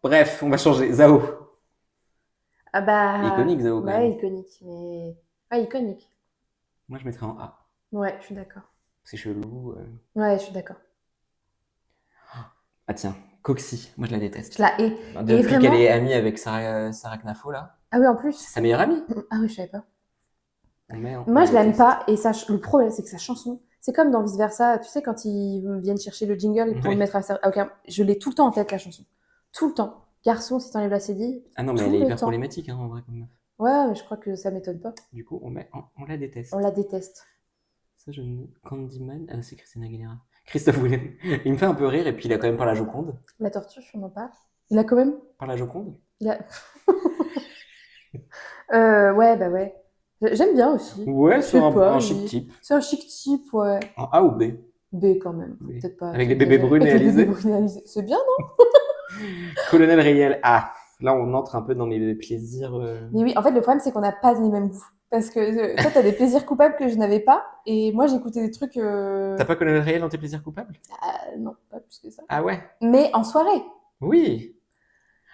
bref, on va changer. Zao.
Ah bah.
Iconique, Zao, quand
Ouais,
même.
iconique. Mais. Ouais, iconique.
Moi, je mettrais en A.
Ouais, je suis d'accord.
C'est chelou.
Ouais, je suis d'accord.
Ah tiens, Coxy. Moi, je la déteste.
Je la hais.
Depuis
vraiment...
qu'elle est amie avec Sarah Knafo, là.
Ah oui, en plus.
C'est sa meilleure amie.
Ah oui, je savais pas.
On
Moi,
la
je l'aime
déteste.
pas. Et le problème, c'est que sa chanson, c'est comme dans Vice Versa. Tu sais, quand ils viennent chercher le jingle pour
Ouais.
le mettre à ok, je l'ai tout le temps en tête, la chanson. Tout le temps. Garçon, si t'enlèves la CD.
Ah non, mais
tout
elle est
le
hyper
temps.
problématique, hein, en vrai.
Ouais, mais je crois que ça m'étonne pas.
Du coup, on la déteste.
On la déteste.
Ça, Candyman. Ah, c'est Christina Aguilera. Christophe Willem. Il me fait un peu rire, et puis il a quand même pas la Joconde.
La tortue, on en parle. Il a quand même.
Par la Joconde.
Il a... ouais, bah ouais. J'aime bien aussi.
Ouais,
Je
c'est
sais
un
pas,
chic type.
C'est un chic type, ouais.
En A ou B?
B quand même.
B.
Peut-être pas.
Avec les bébés brunes et
Avec les bébés
Alizé.
brunes et Alizé. C'est bien, non?
Colonel Riel. Ah, là, on entre un peu dans mes plaisirs.
Mais oui, en fait, le problème, c'est qu'on n'a pas les mêmes goûts. Parce que toi, t'as des plaisirs coupables que je n'avais pas. Et moi, j'écoutais des trucs.
T'as pas Colonel Riel dans tes plaisirs coupables?
Non, pas plus que ça.
Ah ouais?
Mais en soirée.
Oui.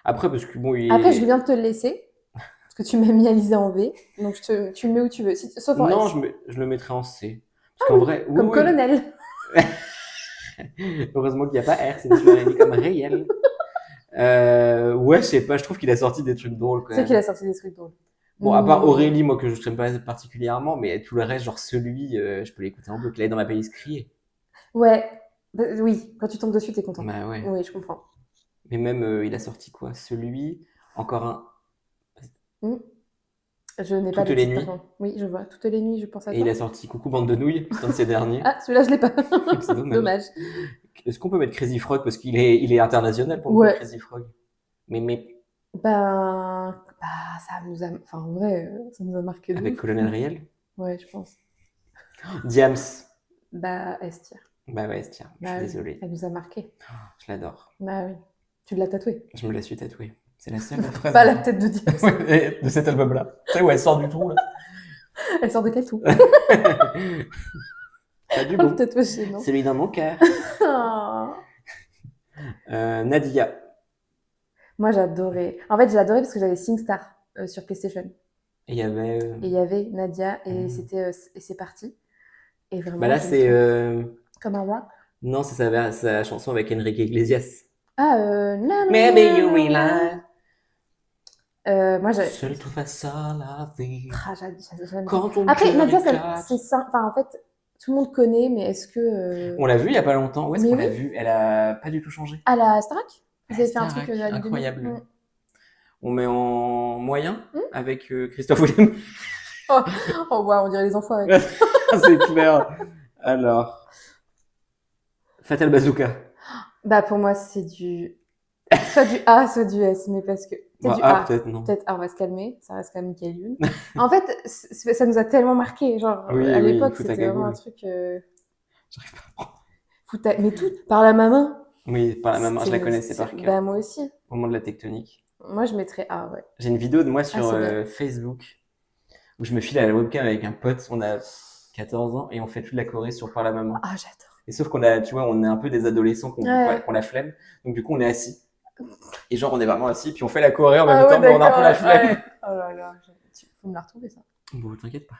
Après, parce que bon,
Après, je viens de te le laisser. Parce que tu m'as mis Alizé en B. Donc, tu le mets où tu veux. Sauf en
Non,
S.
je le mettrais en C. Parce qu'en vrai, oui,
Comme
oui.
colonel.
Heureusement qu'il n'y a pas R, sinon je l'aurais mis comme Riel. Ouais, je sais pas, je trouve qu'il a sorti des trucs drôles quand
C'est
même.
qu'il a sorti des trucs drôles.
Bon, à part Aurélie, moi que je n'aime pas particulièrement, mais tout le reste, genre celui, je peux l'écouter en boucle. Il est dans ma playlist criée.
Ouais. Bah, oui, quand tu tombes dessus, t'es content.
Bah ouais.
Oui, je comprends.
Mais même, il a sorti quoi? Celui, encore un.
Je n'ai pas
Toutes les nuits.
Oui, je vois. Toutes les nuits, je pense à
Et
toi.
il a sorti Coucou bande de nouilles, c'est un de ses derniers.
Ah, celui-là, je l'ai pas.
C'est dommage.
Dommage.
Est-ce qu'on peut mettre Crazy Frog parce qu'il est international pour le
Ouais.
coup, Crazy Frog. Mais
Ben, ça nous a... Enfin, en vrai, ça nous a marqué de
avec
ouf.
Colonel Riel.
Ouais, je pense.
Diams.
Bah, Estia.
Bah ouais, tiens, je suis désolé.
Elle nous a marqué.
Je l'adore.
Bah oui. Tu l'as tatouée.
Je me la suis tatouée. C'est la seule phrase.
Pas la tête de Diams.
Ouais, de cet album-là. Tu sais où elle sort du trou, là.
Elle sort de quel trou?
Pas du
Oh, le
bon.
tatouage, non.
Celui dans mon cœur.
Oh.
Nadia.
Moi, j'adorais. En fait, j'ai adoré parce que j'avais SingStar sur PlayStation.
Et il y avait.
Et il y avait Nadia et c'était et c'est parti. Et vraiment.
Bah là, c'est.
Comme un roi.
Non, c'est sa chanson avec Enrique Iglesias.
Ah,
Maybe you realize.
Moi, j'avais.
Seul tout face à la vie.
J'aime
Quand ton
Après,
cœur
Nadia,
éclate.
c'est ça. Enfin, en fait, tout le monde connaît, mais est-ce que.
On l'a vu il y a pas longtemps. Où est-ce
Mais
qu'on l'a
oui.
vu? Elle a pas du tout changé.
À la Starac? Vous avez fait un
Starac,
truc à
incroyable.
Mm.
On met en moyen avec Christophe Willem.
Oh, wow, on dirait les enfants.
C'est clair. Alors. Fatal Bazooka.
Bah, pour moi, c'est du. Soit du A, soit du S, mais parce que. Peut-être du A.
Peut-être non.
Peut-être A, on va se calmer. Ça reste quand même Michael Youn. En fait, ça nous a tellement marqué. Genre,
Oui,
à
oui,
l'époque,
Fout ta
c'était vraiment un
cagoule.
truc.
J'arrive pas à prendre.
Mais tout, par la maman.
Oui, par la maman, je la connaissais par cœur.
Bah, moi aussi.
Au moment de la tectonique.
Moi, je mettrais A, ouais.
J'ai une vidéo de moi sur
c'est bien.
Facebook où je me file à la webcam avec un pote. On a 14 ans et on fait toute la choré sur Par la maman.
Ah, j'adore.
Et sauf qu'on a, tu vois, on est un peu des adolescents qu'on
Ouais.
la flemme. Donc du coup, on est assis. Et genre, on est vraiment assis, puis on fait la choré en même temps,
ouais,
mais on a un peu la flemme.
Ouais. Oh là là, faut me la retrouver, ça.
Bon, t'inquiète pas.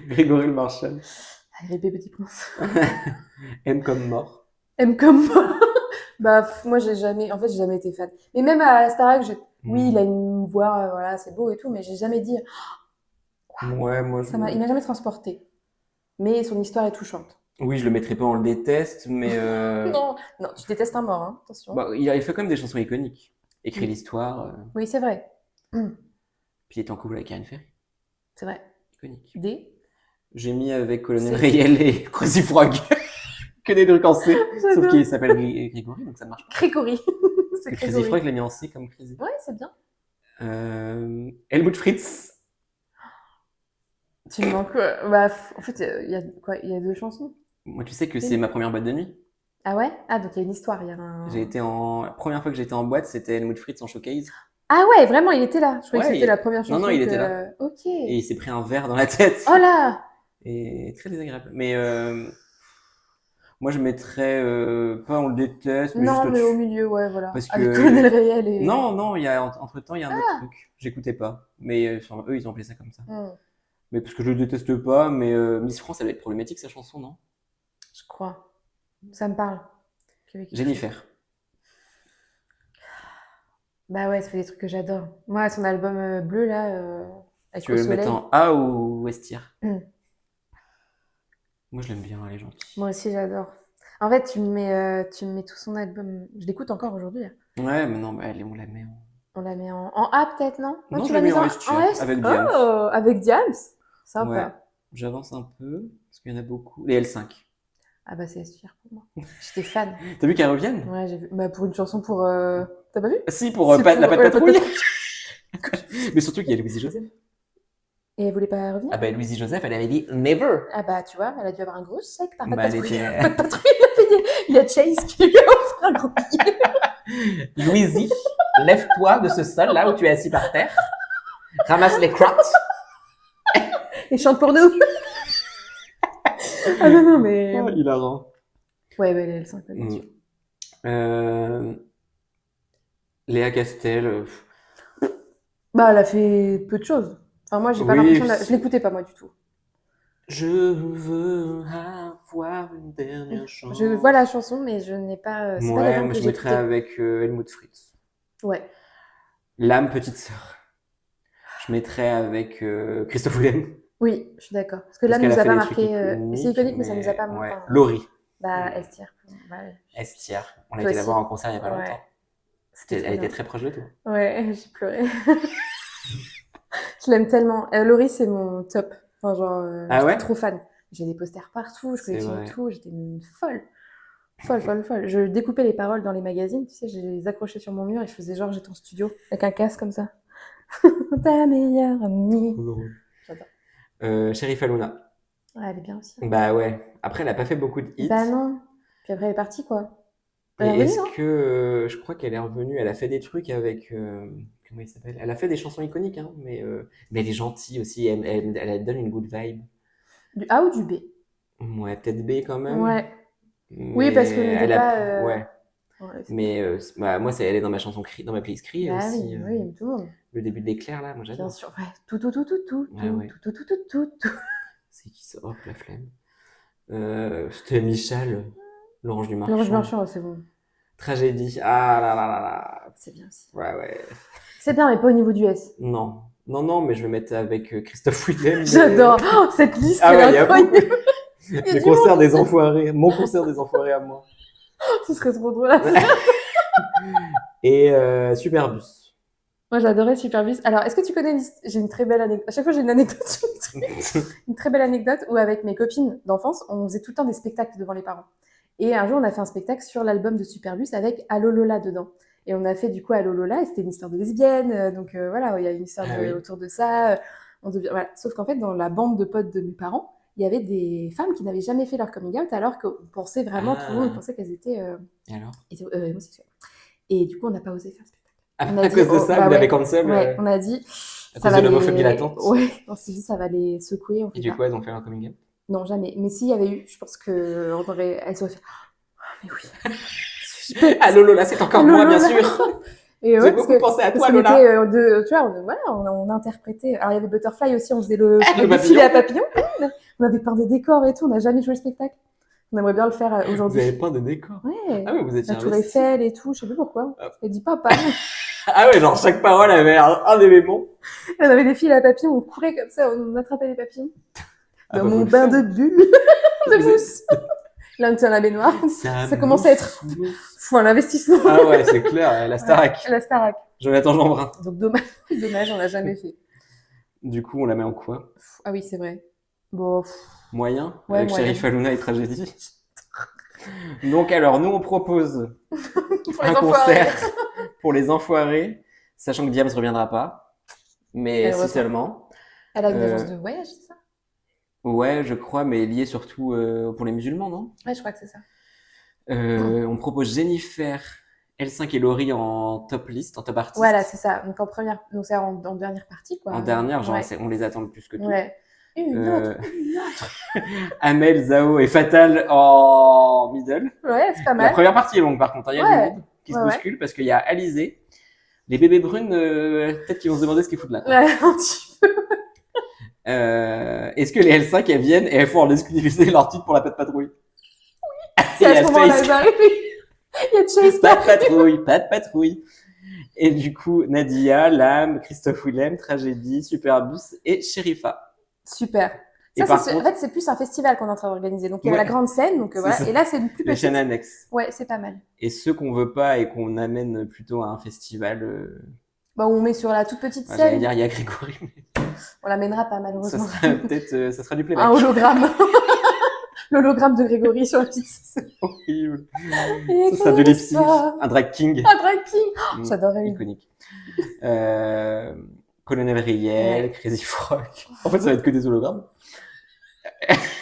Grégory Le Marchal.
Allez, bébé petit prince.
M comme mort.
M comme moi. Bah, moi, j'ai jamais été fan. Mais même à la Starac, oui, il a une voix, voilà, c'est beau et tout, mais j'ai jamais dit.
Ouais, moi,
Il m'a jamais transporté. Mais son histoire est touchante.
Oui, je le mettrais pas, on le déteste, mais.
Non, tu détestes un mort, hein, attention.
Bah, il a fait quand même des chansons iconiques. Écrit l'histoire.
Oui, c'est vrai.
Puis il est en couple avec Karine Ferry.
C'est vrai.
Iconique.
D.
J'ai mis avec Colonel Riel et Crazy Frog. Que des trucs en C. Sauf qu'il s'appelle Grégory, donc ça marche pas.
Grégory.
C'est Crazy Frog, il l'a mis en C comme Crazy.
Ouais, c'est bien.
Helmut Fritz.
Tu me manques. Bah, en fait, il y a 2 chansons.
Moi, tu sais que c'est ma première boîte de nuit.
Ah ouais? Ah, donc il y a une histoire, il y a un...
La première fois que j'étais en boîte, c'était Helmut Fritz en showcase.
Ah ouais, vraiment, il était là. Je croyais que
Ouais,
c'était la première
non, non,
chanson
il
que...
était là.
Ok.
Et il s'est pris un verre dans la tête.
Oh là!
Et très désagréable. Mais moi, je mettrais, pas on le déteste, mais juste
Non, mais au
au-dessus.
milieu, ouais, voilà.
Parce
Avec
que
Colonel Réel et...
non, non, entre-temps, il y a un autre truc. J'écoutais pas. Mais enfin, eux, ils ont appelé ça comme ça.
Hmm,
Mais parce que je le déteste pas, mais Miss France, elle va être problématique, sa chanson, non?
je crois. Ça me parle. Qu'il y avait quelque chose.
Jennifer.
Bah ouais, ça fait des trucs que j'adore. Moi, son album bleu, là, avec
Tu
Au
veux le mettre
Soleil.
en A ou S tier?
Hmm.
Moi, je l'aime bien, elle est gentille.
Moi aussi, j'adore. En fait, tu me mets tout son album. Je l'écoute encore aujourd'hui, hein.
Ouais, mais non, mais on la met en...
On la met en A, peut-être, non? Non,
Non,
tu
je l'ai
l'as
mis
mise
en
en,
S
en
tier,
S?
avec Diams.
Oh, avec Diams.
Ouais,
Sympa.
j'avance un peu, parce qu'il y en a beaucoup. Les L5.
Ah bah, c'est S tier pour moi. J'étais fan.
T'as vu qu'elles reviennent?
Ouais, j'ai vu. Bah, pour une chanson pour... T'as pas vu?
Si, pour
C'est
la
pour
patte
la Patte
patrouille.
Patrouille.
Mais surtout qu'il y a Louise Joseph.
Et elle voulait pas revenir?
Ah bah, Louise Joseph, elle avait dit never.
Ah bah, tu vois, elle a dû avoir un gros chèque par Patte
Bah, elle
Patrouille.
était...
Patte Patrouille, il a payé. Il y a Chase qui lui a offert un gros billet.
Louisie, lève-toi de ce sol là où tu es assis par terre. Ramasse les crottes.
Et chante pour nous. Ah non, non, mais...
Oh, hilarant.
Ouais, bah, elle est le 5, bien
Mm.
sûr.
Léa Castel.
Bah, elle a fait peu de choses. Enfin, moi, j'ai pas
Oui,
l'impression... Je l'écoutais pas, moi, du tout.
je veux avoir une dernière chance.
Je vois la chanson, mais je n'ai pas... c'est pas
Ouais,
l'album
moi
que
je mettrais
j'écoutais.
avec Helmut Fritz.
Ouais.
L'âme petite sœur. Je mettrais avec Christophe Willem.
Oui, je suis d'accord. Parce que
Parce
là,
qu'elle
nous
a
a
fait
pas
des trucs
marqué... C'est
iconiques,
iconique, mais ça nous a
mais
pas...
ouais.
Enfin,
Laurie.
bah, S tier. Bah,
S tier. On a
toi
été la
aussi.
voir en concert il y a pas
Ouais.
longtemps.
C'était
Elle
trop
était
bien.
très proche de toi.
Ouais, j'ai pleuré. Je l'aime tellement. Laurie, c'est mon top. Enfin, genre,
Ah
j'étais
ouais?
trop fan. J'ai des posters partout, je
C'est
collectionnais
vrai.
tout, j'étais une folle. Folle, folle, folle. Je découpais les paroles dans les magazines, tu sais, je les accrochais sur mon mur et je faisais genre j'étais en studio, avec un casque comme ça. Ta meilleure amie.
Trop drôle.
J'adore.
Sheriff Aluna.
Ouais, elle est bien aussi.
Bah ouais. Après, elle a pas fait beaucoup de hits.
Bah non. Puis après, elle est partie, quoi. Elle est
Et
revenue,
est-ce
non?
que je crois qu'elle est revenue, elle a fait des trucs avec comment il s'appelle? Elle a fait des chansons iconiques, hein, mais elle est gentille aussi. Elle donne une good vibe.
Du A ou du B?
Ouais, peut-être B quand même,
Ouais. Oui,
mais
parce qu'on n'était
elle a
pas.
ouais.
Ouais, c'est
Mais bah, moi, elle est dans ma chanson dans ma playlist Cri
bah oui,
aussi.
oui, tout le monde.
Le début de l'éclair là, moi
Bien
j'adore.
sûr. Ouais. Tout, tout, tout, tout, tout,
Ah
tout,
ouais.
tout, tout, tout, tout, tout.
C'est qui ça? Oh, la flemme. C'était Michel, L'Orange du
L'Orange
Marchand.
Blanchard, c'est bon.
Tragédie. Ah là là là là.
C'est bien aussi.
Ouais, ouais.
C'est bien, mais pas au niveau du S.
Non. Non, non, mais je vais mettre avec Christophe Willem.
J'adore. Oh, cette liste,
Ah
elle
ouais, il
est
y a
incroyable.
beaucoup.
Il y a
Les
du
concerts
monde.
des enfoirés. Mon concert des enfoirés à moi.
Ce serait trop drôle à faire.
Et Superbus.
Moi, j'adorais Superbus. Alors, est-ce que tu connais l'histoire? J'ai une très belle anecdote. À chaque fois, j'ai une anecdote sur le truc. Une très belle anecdote où, avec mes copines d'enfance, on faisait tout le temps des spectacles devant les parents. Et un jour, on a fait un spectacle sur l'album de Superbus avec Allo Lola dedans. Et on a fait du coup Allo Lola, et c'était une histoire de lesbienne. Donc voilà, il y a une histoire
Ah oui.
autour de ça. Voilà. Sauf qu'en fait, dans la bande de potes de mes parents, il y avait des femmes qui n'avaient jamais fait leur coming out, alors qu'on pensait vraiment, tout le monde pensait qu'elles étaient
Et alors?
homosexuelles. Et du coup, on n'a pas osé faire le spectacle.
Ah,
On a
à
dit,
cause de ça,
bah
vous l'avez
ouais,
cancel
ouais, on a dit,
à
ça
cause
va
de l'homophobie latente.
Ouais, on s'est dit, ça va les secouer. On fait
Et du
pas.
coup, elles ont fait leur coming out.
Non, jamais. Mais s'il y avait eu, je pense que elles auraient fait. Oh, mais oui.
Allô Lola, c'est encore
Allô,
moi, bien
Lola.
sûr.
Et
J'ai beaucoup pensé à toi,
qu'on
Lola.
était, tu vois, voilà, on interprétait. Alors il y avait Butterfly aussi, on faisait le
Le
défilé à
papillon.
papillon. On avait peint des décors et tout. On n'a jamais joué le spectacle. On aimerait bien le faire
Vous
aujourd'hui.
avez peint des décors.
Ouais.
Ah ouais, vous étiez
La Tour
investi.
Eiffel et tout. Je sais plus pourquoi.
Ah.
Elle dit papa.
Ah ouais, genre chaque parole avait un élément.
On avait des fils à papillons, on courait comme ça, on attrapait les papillons.
Ah
Dans
bah,
mon
faut le
bain
faire.
de bulles, de
Vous
mousse. Là, on tient la baignoire. Ça commence à être fou, un investissement.
Ah ouais, c'est clair, la Starac.
Ouais, la Starac.
Jonathan Jeanbrun.
Donc dommage, dommage, on l'a jamais fait.
Du coup, on la met en quoi?
Ah oui, c'est vrai. Bon,
Moyen,
ouais,
avec
moyen.
Sheriff Aluna et Tragédie. Donc alors, nous on propose
Pour
un
les enfoirés.
concert pour les enfoirés, sachant que Diams ne reviendra pas, mais
Elle
si
revient.
seulement.
Elle a une agence de voyage, c'est ça?
Ouais, je crois, mais lié surtout pour les musulmans, non?
Ouais, je crois que c'est ça.
On propose Jennifer, L5 et Laurie en top list, en top artiste.
Voilà, c'est ça. Donc c'est en dernière partie, quoi.
En dernière, genre,
Ouais.
on les attend le plus que tout.
Ouais. Une
Euh,
autre.
Amel, Zao et Fatal en middle.
Ouais, c'est pas
La
mal.
première partie est longue, par contre. Il y a du
Ouais.
monde qui se
Ouais,
bouscule parce qu'il y a Alizé. Les bébés brunes, peut-être qu'ils vont se demander ce qu'ils foutent là. quoi.
Ouais, un petit peu.
Est-ce que les L5 elles viennent et elles font en exclusivité leur titre pour la Pat Patrouille?
C'est
Il y
à
a
ce moment-là
Chase.
que j'arrive. Il y a Chase.
Pas de patrouille, pas de patrouille. Et du coup, Nadia, Lam, Christophe Willem, Tragédie, Superbus et Sherifa.
Super.
Et
Ça,
par
c'est, en
contre,
fait, c'est plus un festival qu'on est en train d'organiser. Donc, il y a
Ouais.
la grande scène, donc
C'est
voilà.
ça.
Et là, c'est une plus
les
petite.
chaînes annexes.
Ouais, c'est pas mal.
Et ceux qu'on veut pas et qu'on amène plutôt à un festival,
Bah, on met sur la toute petite
j'allais
scène.
dire, il y a Grégory, mais
On l'amènera pas,
ça
malheureusement.
sera peut-être, ça sera du playback.
Un hologramme. L'hologramme de Grégory sur la petite scène.
Horrible.
Et
Ça sera du
comme
lip sync,
ça.
un drag king.
Un drag king. J'adorerais.
Iconique. Colonel Riel,
Ouais.
Crazy Frog. En fait, ça va être que des hologrammes.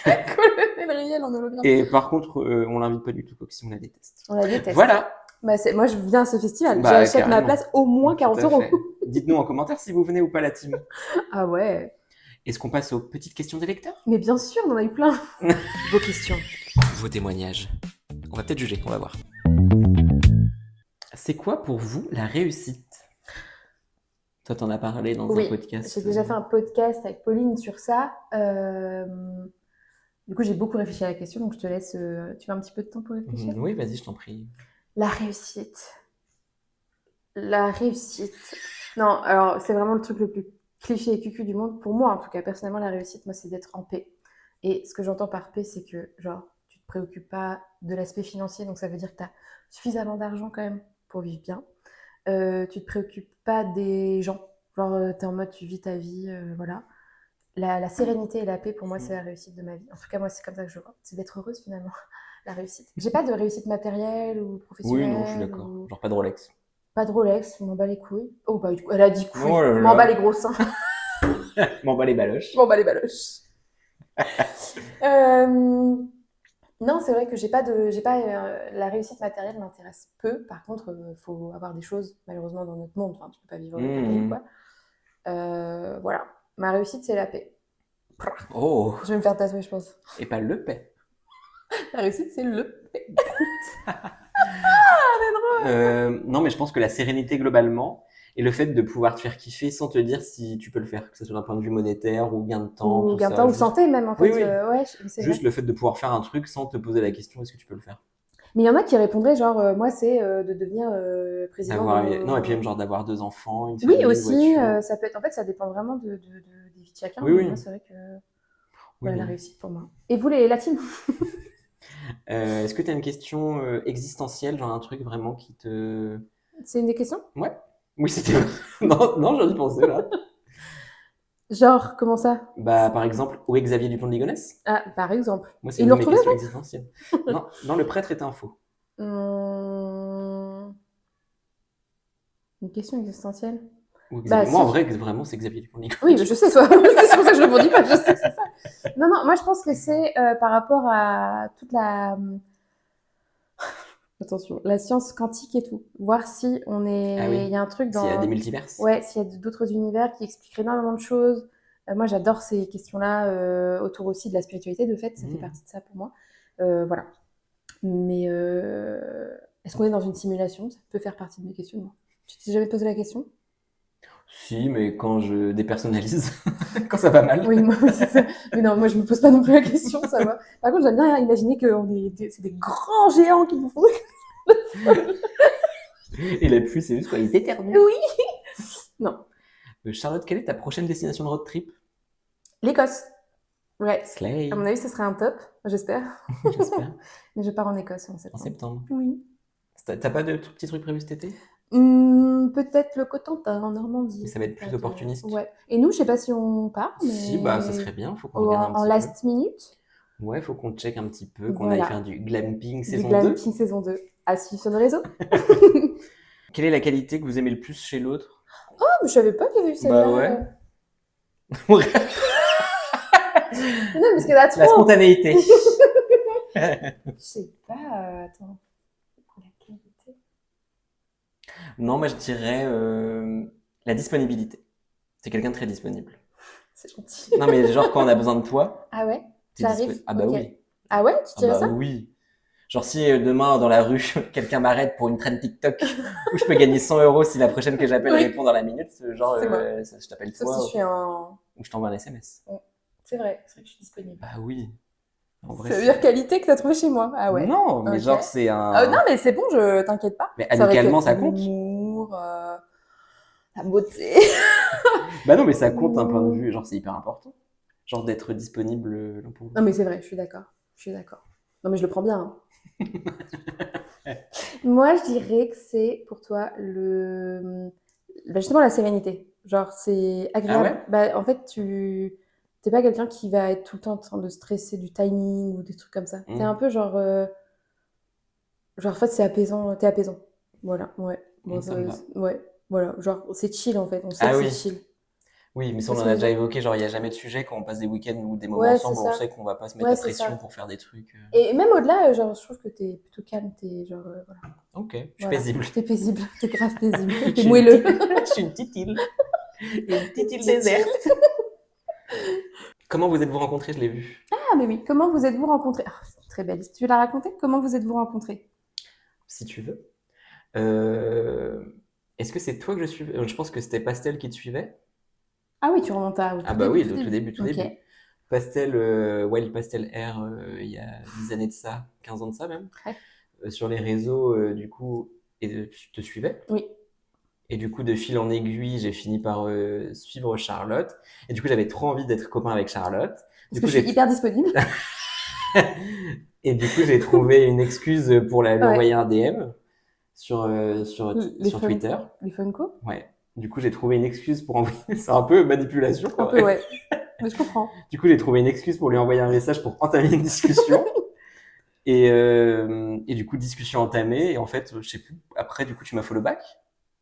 Colonel Riel en hologramme.
Et par contre, on l'invite pas du tout, Coxy, on la déteste.
On la déteste.
Voilà.
Bah, moi, je viens à ce festival.
Bah,
J'achète ma
carrément.
place au moins 40
Tout à
euros.
fait. Dites-nous en commentaire si vous venez ou pas la team.
Ah ouais.
Est-ce qu'on passe aux petites questions des lecteurs?
Mais bien sûr, on en a eu plein. Vos questions.
Vos témoignages. On va peut-être juger, on va voir. C'est quoi pour vous la réussite? Toi, t'en as parlé dans un podcast.
J'ai déjà fait un podcast avec Pauline sur ça. Du coup, j'ai beaucoup réfléchi à la question, donc je te laisse. Tu veux un petit peu de temps pour réfléchir?
Oui, vas-y, je t'en prie.
La réussite. La réussite. Non, alors c'est vraiment le truc le plus cliché et cucu du monde. Pour moi, en tout cas, personnellement, la réussite, moi, c'est d'être en paix. Et ce que j'entends par paix, c'est que, genre, tu te préoccupes pas de l'aspect financier, donc ça veut dire que tu as suffisamment d'argent quand même pour vivre bien. Tu te préoccupes pas des gens. Genre, t'es en mode, tu vis ta vie, voilà. La sérénité et la paix, pour moi, c'est la réussite de ma vie. En tout cas, moi, c'est comme ça que je vois. C'est d'être heureuse, finalement, la réussite. J'ai pas de réussite matérielle ou professionnelle.
Oui, non, je suis d'accord.
ou-
Genre pas de Rolex.
Pas de Rolex, je m'en bats les couilles. Oh, bah, du coup, elle a dit couilles.
Oh là
Je
là.
m'en bats les gros seins.
M'en bats les baloches.
Je m'en bats les baloches. Non, c'est vrai que la réussite matérielle m'intéresse peu. Par contre, faut avoir des choses, malheureusement, dans notre monde. Enfin, tu peux pas vivre avec quoi. Voilà. Ma réussite, c'est la paix.
Oh,
Je vais me faire tatouer, je pense.
et pas le paix.
La réussite, c'est le paix.
Non, mais je pense que la sérénité globalement et le fait de pouvoir te faire kiffer sans te dire si tu peux le faire, que ce soit d'un point de vue monétaire ou gain de temps,
Ou
tout
gain de
ça,
temps, ou
juste-
santé même, en fait.
Oui, oui.
Ouais, c'est
Juste
vrai.
le fait de pouvoir faire un truc sans te poser la question est-ce que tu peux le faire.
Mais il y en a qui répondraient, genre, moi, c'est de devenir président
D'avoir,
de...
non, et puis même genre d'avoir 2 enfants, une
Oui,
famille, une
aussi,
voiture.
ça peut être... En fait, ça dépend vraiment des vies de chacun.
Oui,
Mais
oui.
moi, c'est vrai que
Oui,
la
oui.
réussite pour moi. Et vous, la team?
Est-ce que tu as une question existentielle, genre un truc vraiment qui te...
C'est une des questions?
Ouais. Oui, c'était... non, j'en ai pensé là.
Genre, comment ça?
Bah, par exemple, où est Xavier Dupont de Ligonnès?
Ah, par exemple.
Moi, c'est
Ils
une
l'ont
de mes
retrouvé,
questions existentielles. Non, le prêtre est un faux.
Une question existentielle?
Ou
Bah,
Xavier... Moi, en
si.
vrai, vraiment, c'est Xavier Dupont de Ligonnès.
Oui, mais je sais, toi. C'est pour ça que je ne répondis pas. Je sais que c'est ça. Non, moi, je pense que c'est par rapport à toute la... Attention, la science quantique et tout. Voir si on est...
Ah oui.
Il y a un truc dans...
S'il y a des multiverses.
Ouais, s'il y a d'autres univers qui expliqueraient énormément de choses. Moi, j'adore ces questions-là, autour aussi de la spiritualité, de fait. Ça fait partie de ça pour moi. Voilà. Mais est-ce qu'on est dans une simulation? Ça peut faire partie de mes questionnements. Tu t'es jamais posé la question?
Si, mais quand je dépersonnalise, quand ça va mal.
Oui, moi, c'est ça. Mais non, moi, je me pose pas non plus la question, ça va. Par contre, j'aime bien imaginer que c'est des grands géants qui nous font...
Et la pluie, c'est juste quoi, ils éternuent.
Oui. Non.
Charlotte, quelle est ta prochaine destination de road trip?
L'Écosse. Ouais.
Slay.
À mon avis, ce serait un top, j'espère.
J'espère.
Mais je pars en Écosse en
En
septembre.
septembre.
Oui.
T'as pas de petits trucs prévus cet été?
Peut-être le Cotentin en Normandie.
Mais ça va être plus opportuniste.
Ouais. Et nous, je sais pas si on part, mais...
Si, bah ça serait bien, faut qu'on regarde un petit
en
peu.
last minute.
Ouais, faut qu'on check un petit peu, qu'on
Voilà.
aille faire du glamping saison
Du
2.
glamping saison 2. À suivre sur nos réseaux.
Quelle est la qualité que vous aimez le plus chez l'autre?
Oh, mais je savais pas qu'il y avait eu celle-là.
Bah ouais.
Non, parce qu'il y en a trop.
La spontanéité.
Je sais pas. Attends. La qualité.
Non, moi je dirais la disponibilité. T'es quelqu'un de très disponible.
C'est gentil.
Non, mais genre quand on a besoin de toi,
Ah ouais?
t'es
J'arrive?
disponible. Ah bah
Ok.
oui.
Ah ouais? Tu
Ah
dirais
bah
ça?
oui. Genre si demain dans la rue, quelqu'un m'arrête pour une trend TikTok où je peux gagner 100 euros si la prochaine que j'appelle
Oui.
répond dans la minute, genre
C'est moi.
je t'appelle
Sauf si
toi
je suis en...
ou je t'envoie un SMS.
C'est vrai que je suis disponible.
Bah oui. En vrai,
C'est la meilleure qualité que t'as trouvé chez moi. Ah ouais.
Non, mais
Ok.
genre c'est
Non,
un...
mais c'est bon, je t'inquiète pas.
Mais
Ça aurait pu
amicalement,
être
ça compte.
l'humour, la beauté.
Bah non, mais ça compte d'un point de vue, genre c'est hyper important. Genre d'être disponible l'un pour l'autre.
Non, mais c'est vrai, je suis d'accord. Je suis d'accord. Non, mais je le prends bien. Hein. Moi, je dirais que c'est pour toi justement la sérénité. Genre, c'est
Ah
agréable.
ouais?
Bah, en fait, tu t'es pas quelqu'un qui va être tout le temps en train de stresser du timing ou des trucs comme ça. T'es un peu genre, en fait, c'est apaisant. T'es apaisant. Voilà, ouais. Bon,
Ça me va.
ouais, voilà. Genre, c'est chill en fait. On sait
Ah
que c'est
oui.
chill.
Oui, mais
Tu
ça
vois
on
ce
en
que
a
je veux
déjà
dire?
évoqué, genre il n'y a jamais de sujet quand on passe des week-ends ou des moments
Ouais, c'est
ensemble, on
ça.
sait qu'on va pas se mettre
Ouais,
la
c'est
pression
ça.
pour faire des trucs.
Et même au-delà, genre, je trouve que t'es plutôt calme. T'es genre, voilà.
Ok, je suis
Voilà.
paisible.
T'es paisible. T'es grave paisible.
Je
T'es
suis une
moelleux.
petite... je suis une petite île. Une petite île
Petite île.
déserte. Comment vous êtes-vous rencontrés? Je l'ai vu.
Ah, mais oui. Comment vous êtes-vous rencontrés? Ah, c'est très belle. Tu l'as raconté? Comment vous êtes-vous rencontrés?
Si tu veux. Euh, Est-ce que c'est toi que je suivais? Je pense que c'était Pastel qui te suivait.
Ah oui, tu remontes au
Ah
tout
bah
début,
oui,
tout
au tout
début.
début, tout
Ok.
début. Pastel, Wild Pastel Air, il y a 10 années de ça, 15 ans de ça même.
Ouais.
Sur les réseaux, du coup, et te suivais.
Oui.
Et du coup, de fil en aiguille, j'ai fini par suivre Charlotte. Et du coup, j'avais trop envie d'être copain avec Charlotte.
Parce
Du
que
coup,
je suis hyper disponible.
et du coup, j'ai trouvé une excuse pour lui
Ouais.
envoyer un DM
Les
sur
fun...
Twitter.
les Funko?
Ouais. Du coup, j'ai trouvé une excuse pour envoyer. C'est un peu manipulation,
Un
quand
peu,
même.
ouais. Mais je comprends.
Du coup, j'ai trouvé une excuse pour lui envoyer un message pour entamer une discussion. Et du coup, discussion entamée. Et en fait, je sais plus. Après, du coup, tu m'as follow back.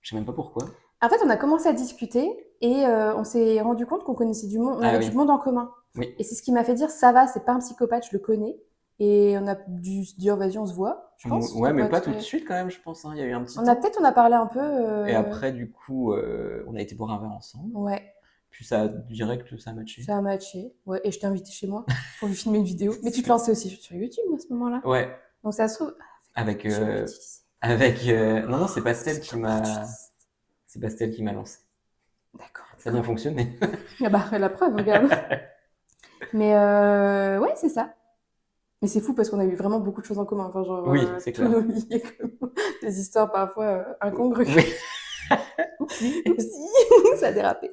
Je sais même pas pourquoi.
En fait, on a commencé à discuter et on s'est rendu compte qu'on connaissait du monde, on
Ah
avait
oui.
du monde en commun.
Oui.
Et c'est ce qui m'a fait dire, ça va, c'est pas un psychopathe, je le connais. Et on a dû se dire, vas-y, on se voit, je pense.
Ouais,
Ça
mais
peut
pas
être
tout de suite quand même, je pense. Hein. Il y a eu un petit
On a
temps.
peut-être, on a parlé un peu.
Et après, du coup, on a été boire un verre ensemble.
Ouais,
Puis ça, direct, ça a matché.
ça a matché. Ouais, et je t'ai invité chez moi pour lui filmer une vidéo. Mais tu te lançais aussi sur YouTube à ce moment-là.
Ouais.
Donc ça se trouve.
Avec,
Je vais l'utiliser.
non, non, c'est Pastel qui m'a,
Stop.
c'est Pastel qui m'a lancé.
D'accord.
Ça a bien fonctionné.
Ah bah, la preuve, regarde. Mais ouais, c'est ça. Mais c'est fou parce qu'on a eu vraiment beaucoup de choses en commun. Enfin, genre,
Oui, c'est
tous
clair.
nos liés, des histoires parfois incongrues.
Oui.
Oupsie, oupsie, ça a dérapé.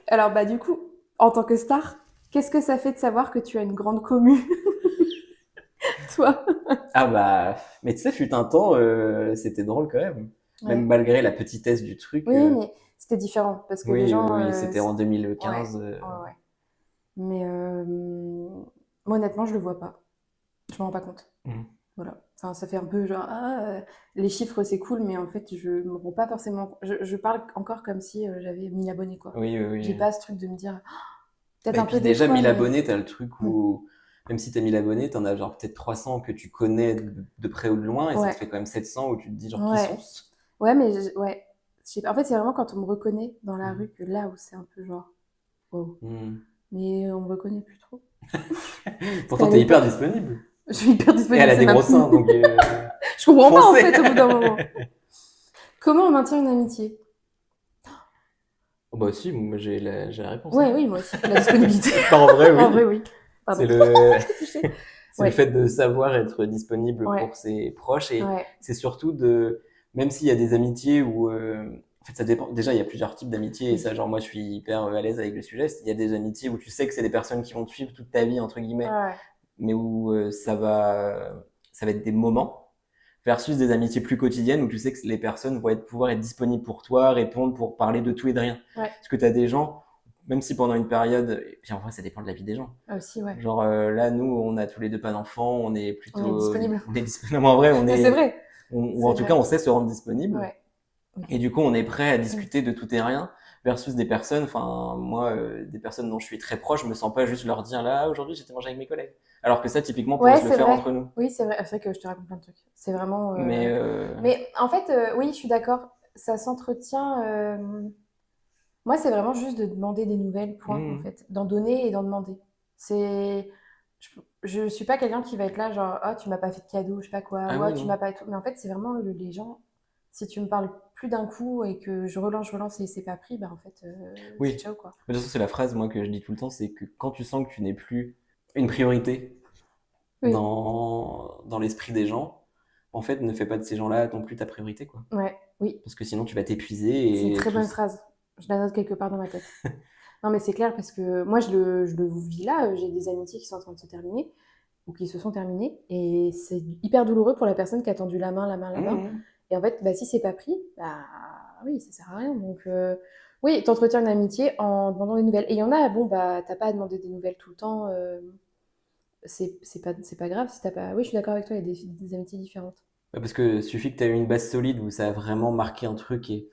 Alors, bah, du coup, en tant que star, qu'est-ce que ça fait de savoir que tu as une grande commu, toi?
Ah bah, mais tu sais, fut un temps, c'était drôle quand même. Même
Ouais.
malgré la petitesse du truc.
Oui, mais c'était différent parce que les
Oui,
gens.
oui, c'était en
Ouais,
2015.
ouais. Mais moi, honnêtement, je le vois pas. Je m'en rends pas compte. Voilà. Enfin, ça fait un peu genre, les chiffres, c'est cool, mais en fait, je me rends pas forcément. Je parle encore comme si j'avais 1000 abonnés, quoi.
Oui, oui, oui.
J'ai pas ce truc de me dire, peut-être
Bah, et
un peu
puis
des
déjà,
fois,
1000
mais.
abonnés, t'as le truc où, même si t'as 1000 abonnés, t'en as genre peut-être 300 que tu connais de près ou de loin, et ça
Ouais.
te fait quand même 700 où tu te dis genre qui
Ouais.
sont-ce?
Ouais, mais ouais. Je sais pas. En fait, c'est vraiment quand on me reconnaît dans la rue que là où c'est un peu genre, wow. Mais on me reconnaît plus trop.
Pourtant,
à
t'es hyper
l'époque.
disponible.
Je suis hyper
Et
disponible,
elle a
c'est
des
ma
gros seins, donc
Je comprends pas en
foncez.
fait au bout d'un moment. Comment on maintient une amitié?
Oh, bah si, moi j'ai la réponse.
Ouais,
Hein.
oui, moi aussi. La disponibilité.
Bah, en vrai, oui.
En vrai, oui. Pardon.
C'est le,
Touché.
c'est
Ouais.
le fait de savoir être disponible
Ouais.
pour ses proches, et
Ouais.
c'est surtout de, même s'il y a des amitiés où, en fait, ça dépend. Déjà, il y a plusieurs types d'amitiés, et ça, genre, moi, je suis hyper à l'aise avec le sujet. Il y a des amitiés où tu sais que c'est des personnes qui vont te suivre toute ta vie, entre guillemets,
Ouais.
mais où ça va être des moments, versus des amitiés plus quotidiennes où tu sais que les personnes vont pouvoir être disponibles pour toi, répondre pour parler de tout et de rien.
Ouais.
Parce que tu as des gens, même si pendant une période, et puis en vrai, ça dépend de la vie des gens.
Aussi, ouais.
Genre là, nous, on a tous les deux pas d'enfants, on est plutôt.
On est disponible.
Non, mais en vrai, on
Mais
est.
c'est vrai.
Ou en tout cas, on sait se rendre disponible.
Ouais.
Et du coup, on est prêt à discuter de tout et rien. versus des personnes, enfin, moi, des personnes dont je suis très proche, je me sens pas juste leur dire là, aujourd'hui, j'étais manger avec mes collègues. Alors que ça, typiquement, on pourrait
Ouais,
se le
c'est
faire
vrai.
entre nous.
Oui, c'est vrai. C'est vrai que je te raconte plein de trucs. C'est vraiment.
Mais,
Mais en fait, oui, je suis d'accord. Ça s'entretient. Moi, c'est vraiment juste de demander des nouvelles, point, en
hmm.
fait. D'en donner et d'en demander. C'est. Je suis pas quelqu'un qui va être là, genre, oh, tu m'as pas fait de cadeau, je sais pas quoi,
Ah
ou oh,
oui,
tu m'as
non.
pas. Mais en fait, c'est vraiment les gens. Si tu me parles plus d'un coup et que je relance et c'est pas pris, bah en fait, c'est
Oui.
ciao, quoi.
De toute façon, c'est la phrase, moi, que je dis tout le temps, c'est que quand tu sens que tu n'es plus une priorité
Oui,
dans l'esprit des gens, en fait, ne fais pas de ces gens-là non plus ta priorité, quoi.
ouais, oui.
Parce que sinon, tu vas
C'est une
t'épuiser et
très
tout.
bonne phrase. Je la note quelque part dans ma tête. Non, mais c'est clair parce que moi, je le vis là. J'ai des amitiés qui sont en train de se terminer ou qui se sont terminées. Et c'est hyper douloureux pour la personne qui a tendu la main, la main, la main.
Mhm.
Et en fait, bah, si c'est pas pris, bah oui, ça sert à rien. Donc, oui, t'entretiens une amitié en demandant des nouvelles. Et il y en a, bon, bah, t'as pas à demander des nouvelles tout le temps. C'est pas grave si t'as pas. Oui, je suis d'accord avec toi, il y a des amitiés différentes.
Ouais, parce que suffit que tu aies eu une base solide où ça a vraiment marqué un truc et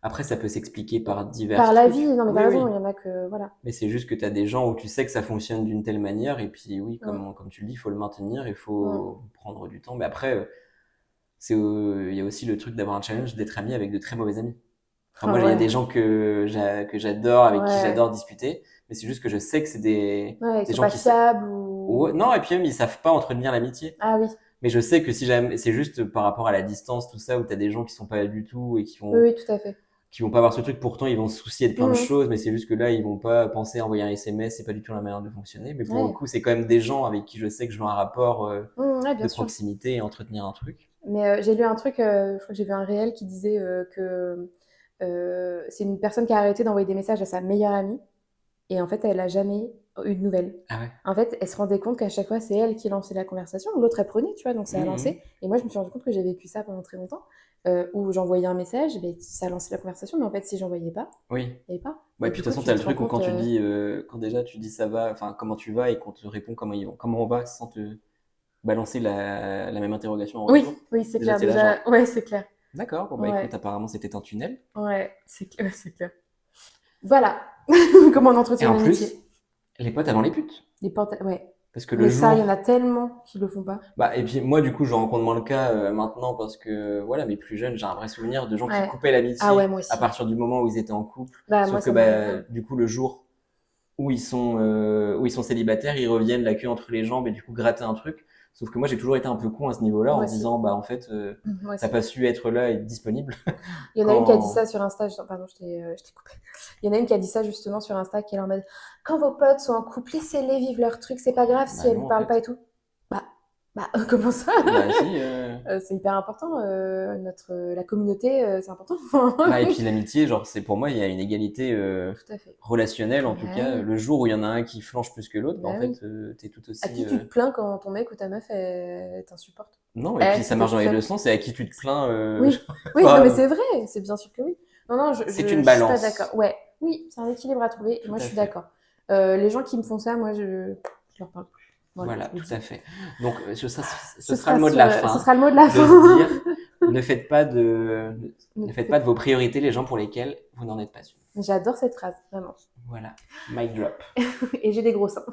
après, ça peut s'expliquer par divers
Par la vie,
trucs.
non, mais t'as
Oui,
raison,
oui.
il y en a que. Voilà.
Mais c'est juste que tu as des gens où tu sais que ça fonctionne d'une telle manière et puis oui,
Mm,
comme tu le dis, il faut le maintenir, il
mm.
faut prendre du temps. Mais après, il y a aussi le truc d'avoir un challenge, d'être ami avec de très mauvais amis. Enfin, moi,
Ah
il y a des
ouais,
gens que j'adore, avec qui
ouais.
j'adore discuter, mais c'est juste que je sais que c'est
Ouais, ils
des
sont
gens
pas
qui... sa-
fiables
Ouais,
ou.
non, et puis même, ils savent pas entretenir l'amitié.
Ah oui,
Mais je sais que si jamais, c'est juste par rapport à la distance, tout ça, où t'as des gens qui sont pas là du tout et
oui, oui, tout à fait.
qui vont pas avoir ce truc, pourtant ils vont se soucier de plein de
Mhm.
choses, mais c'est juste que là, ils vont pas penser à envoyer un SMS, c'est pas du tout la manière de fonctionner. Mais pour le
Ouais.
coup, c'est quand même des gens avec qui je sais que je veux un rapport
Ouais,
de
bien sûr.
proximité et entretenir un truc.
Mais j'ai lu un truc, je crois que j'ai vu un réel qui disait que c'est une personne qui a arrêté d'envoyer des messages à sa meilleure amie et en fait, elle a jamais eu de nouvelles.
Ah ouais.
En fait, elle se rendait compte qu'à chaque fois, c'est elle qui lançait la conversation, l'autre elle prenait, tu vois, donc ça a
Mhm.
lancé. Et moi, je me suis rendu compte que j'ai vécu ça pendant très longtemps, où j'envoyais un message, ben, ça lançait la conversation, mais en fait, si j'envoyais pas,
Oui.
il n'y avait pas.
Ouais,
Et
puis
du
de toute
coup,
façon, t'as
tu
le
te rends
truc où
compte.
quand déjà tu dis ça va, enfin comment tu vas et qu'on te répond comment on va sans te balancer la même interrogation en
Oui,
retour.
oui, c'est
Déjà,
clair,
t'es là, genre,
déjà. Ouais, c'est clair.
d'accord, bon bah écoute,
Ouais,
apparemment c'était un tunnel.
ouais, c'est clair, ouais, c'est clair. Voilà comment on
Et
entretient une
en plus,
amitié.
les potes avant les putes.
Ouais.
Parce que le
Mais ça, il y en a
jour.
tellement qui le font pas.
Bah, et puis moi, du coup, je rencontre moins le cas maintenant parce que, voilà, mais plus jeune, j'ai un vrai souvenir de gens qui
Ouais.
coupaient
Ah ouais,
l'amitié
moi
à
aussi.
partir du moment où ils étaient en couple.
Bah, moi,
Sauf que,
ça m'arrive.
bah, du coup, le jour où ils sont célibataires, ils reviennent la queue entre les jambes et du coup gratter un truc. Sauf que moi, j'ai toujours été un peu con à ce niveau-là
Moi
en se
aussi.
disant, bah, en fait,
Moi
t'as
aussi.
pas su être là et disponible
Il y en a une qui a dit ça
quand.
sur Insta. Pardon, je t'ai coupé. Il y en a une qui a dit ça justement sur Insta, qui est là en mode quand vos potes sont en couple, laissez-les vivre leur truc. C'est pas grave si
Bah,
elles
non,
vous
en
parlent pas et
fait.
tout. Bah, bah, comment ça?
Bah, si.
C'est hyper important. La communauté, c'est important.
Bah, et puis l'amitié, genre, c'est pour moi, il y a une égalité
Tout à fait.
relationnelle, en tout
Bah
cas.
oui.
Le jour où il y en a un qui flanche plus que l'autre, bah, en
Bah oui.
fait, t'es tout
À
aussi.
qui tu te plains quand ton mec ou ta meuf t'insupporte?
Non, et
Eh,
puis ça
t'étais
marche
tout
dans les
seul.
deux sens, et à qui tu te plains,
Oui, oui, non mais
enfin,
c'est vrai, c'est bien sûr que oui. Non, non,
c'est une
je suis pas d'accord.
balance.
Ouais, oui, c'est un équilibre à trouver, et
Tout
moi je
à
suis
fait.
d'accord. Les gens qui me font ça, moi je leur parle plus. Voilà,
Voilà,
je le
tout
dis.
à fait. Donc, ce
Ce
sera le
sera
mot de
sur,
la
ce
fin,
sera le mot de la
de se dire,
fin.
ne faites pas de,
Ne
ne faites pas
fais-
de vos priorités les gens pour lesquels vous n'en êtes pas sûr.
J'adore cette phrase, vraiment.
Voilà. Mic drop.
Et j'ai des gros seins.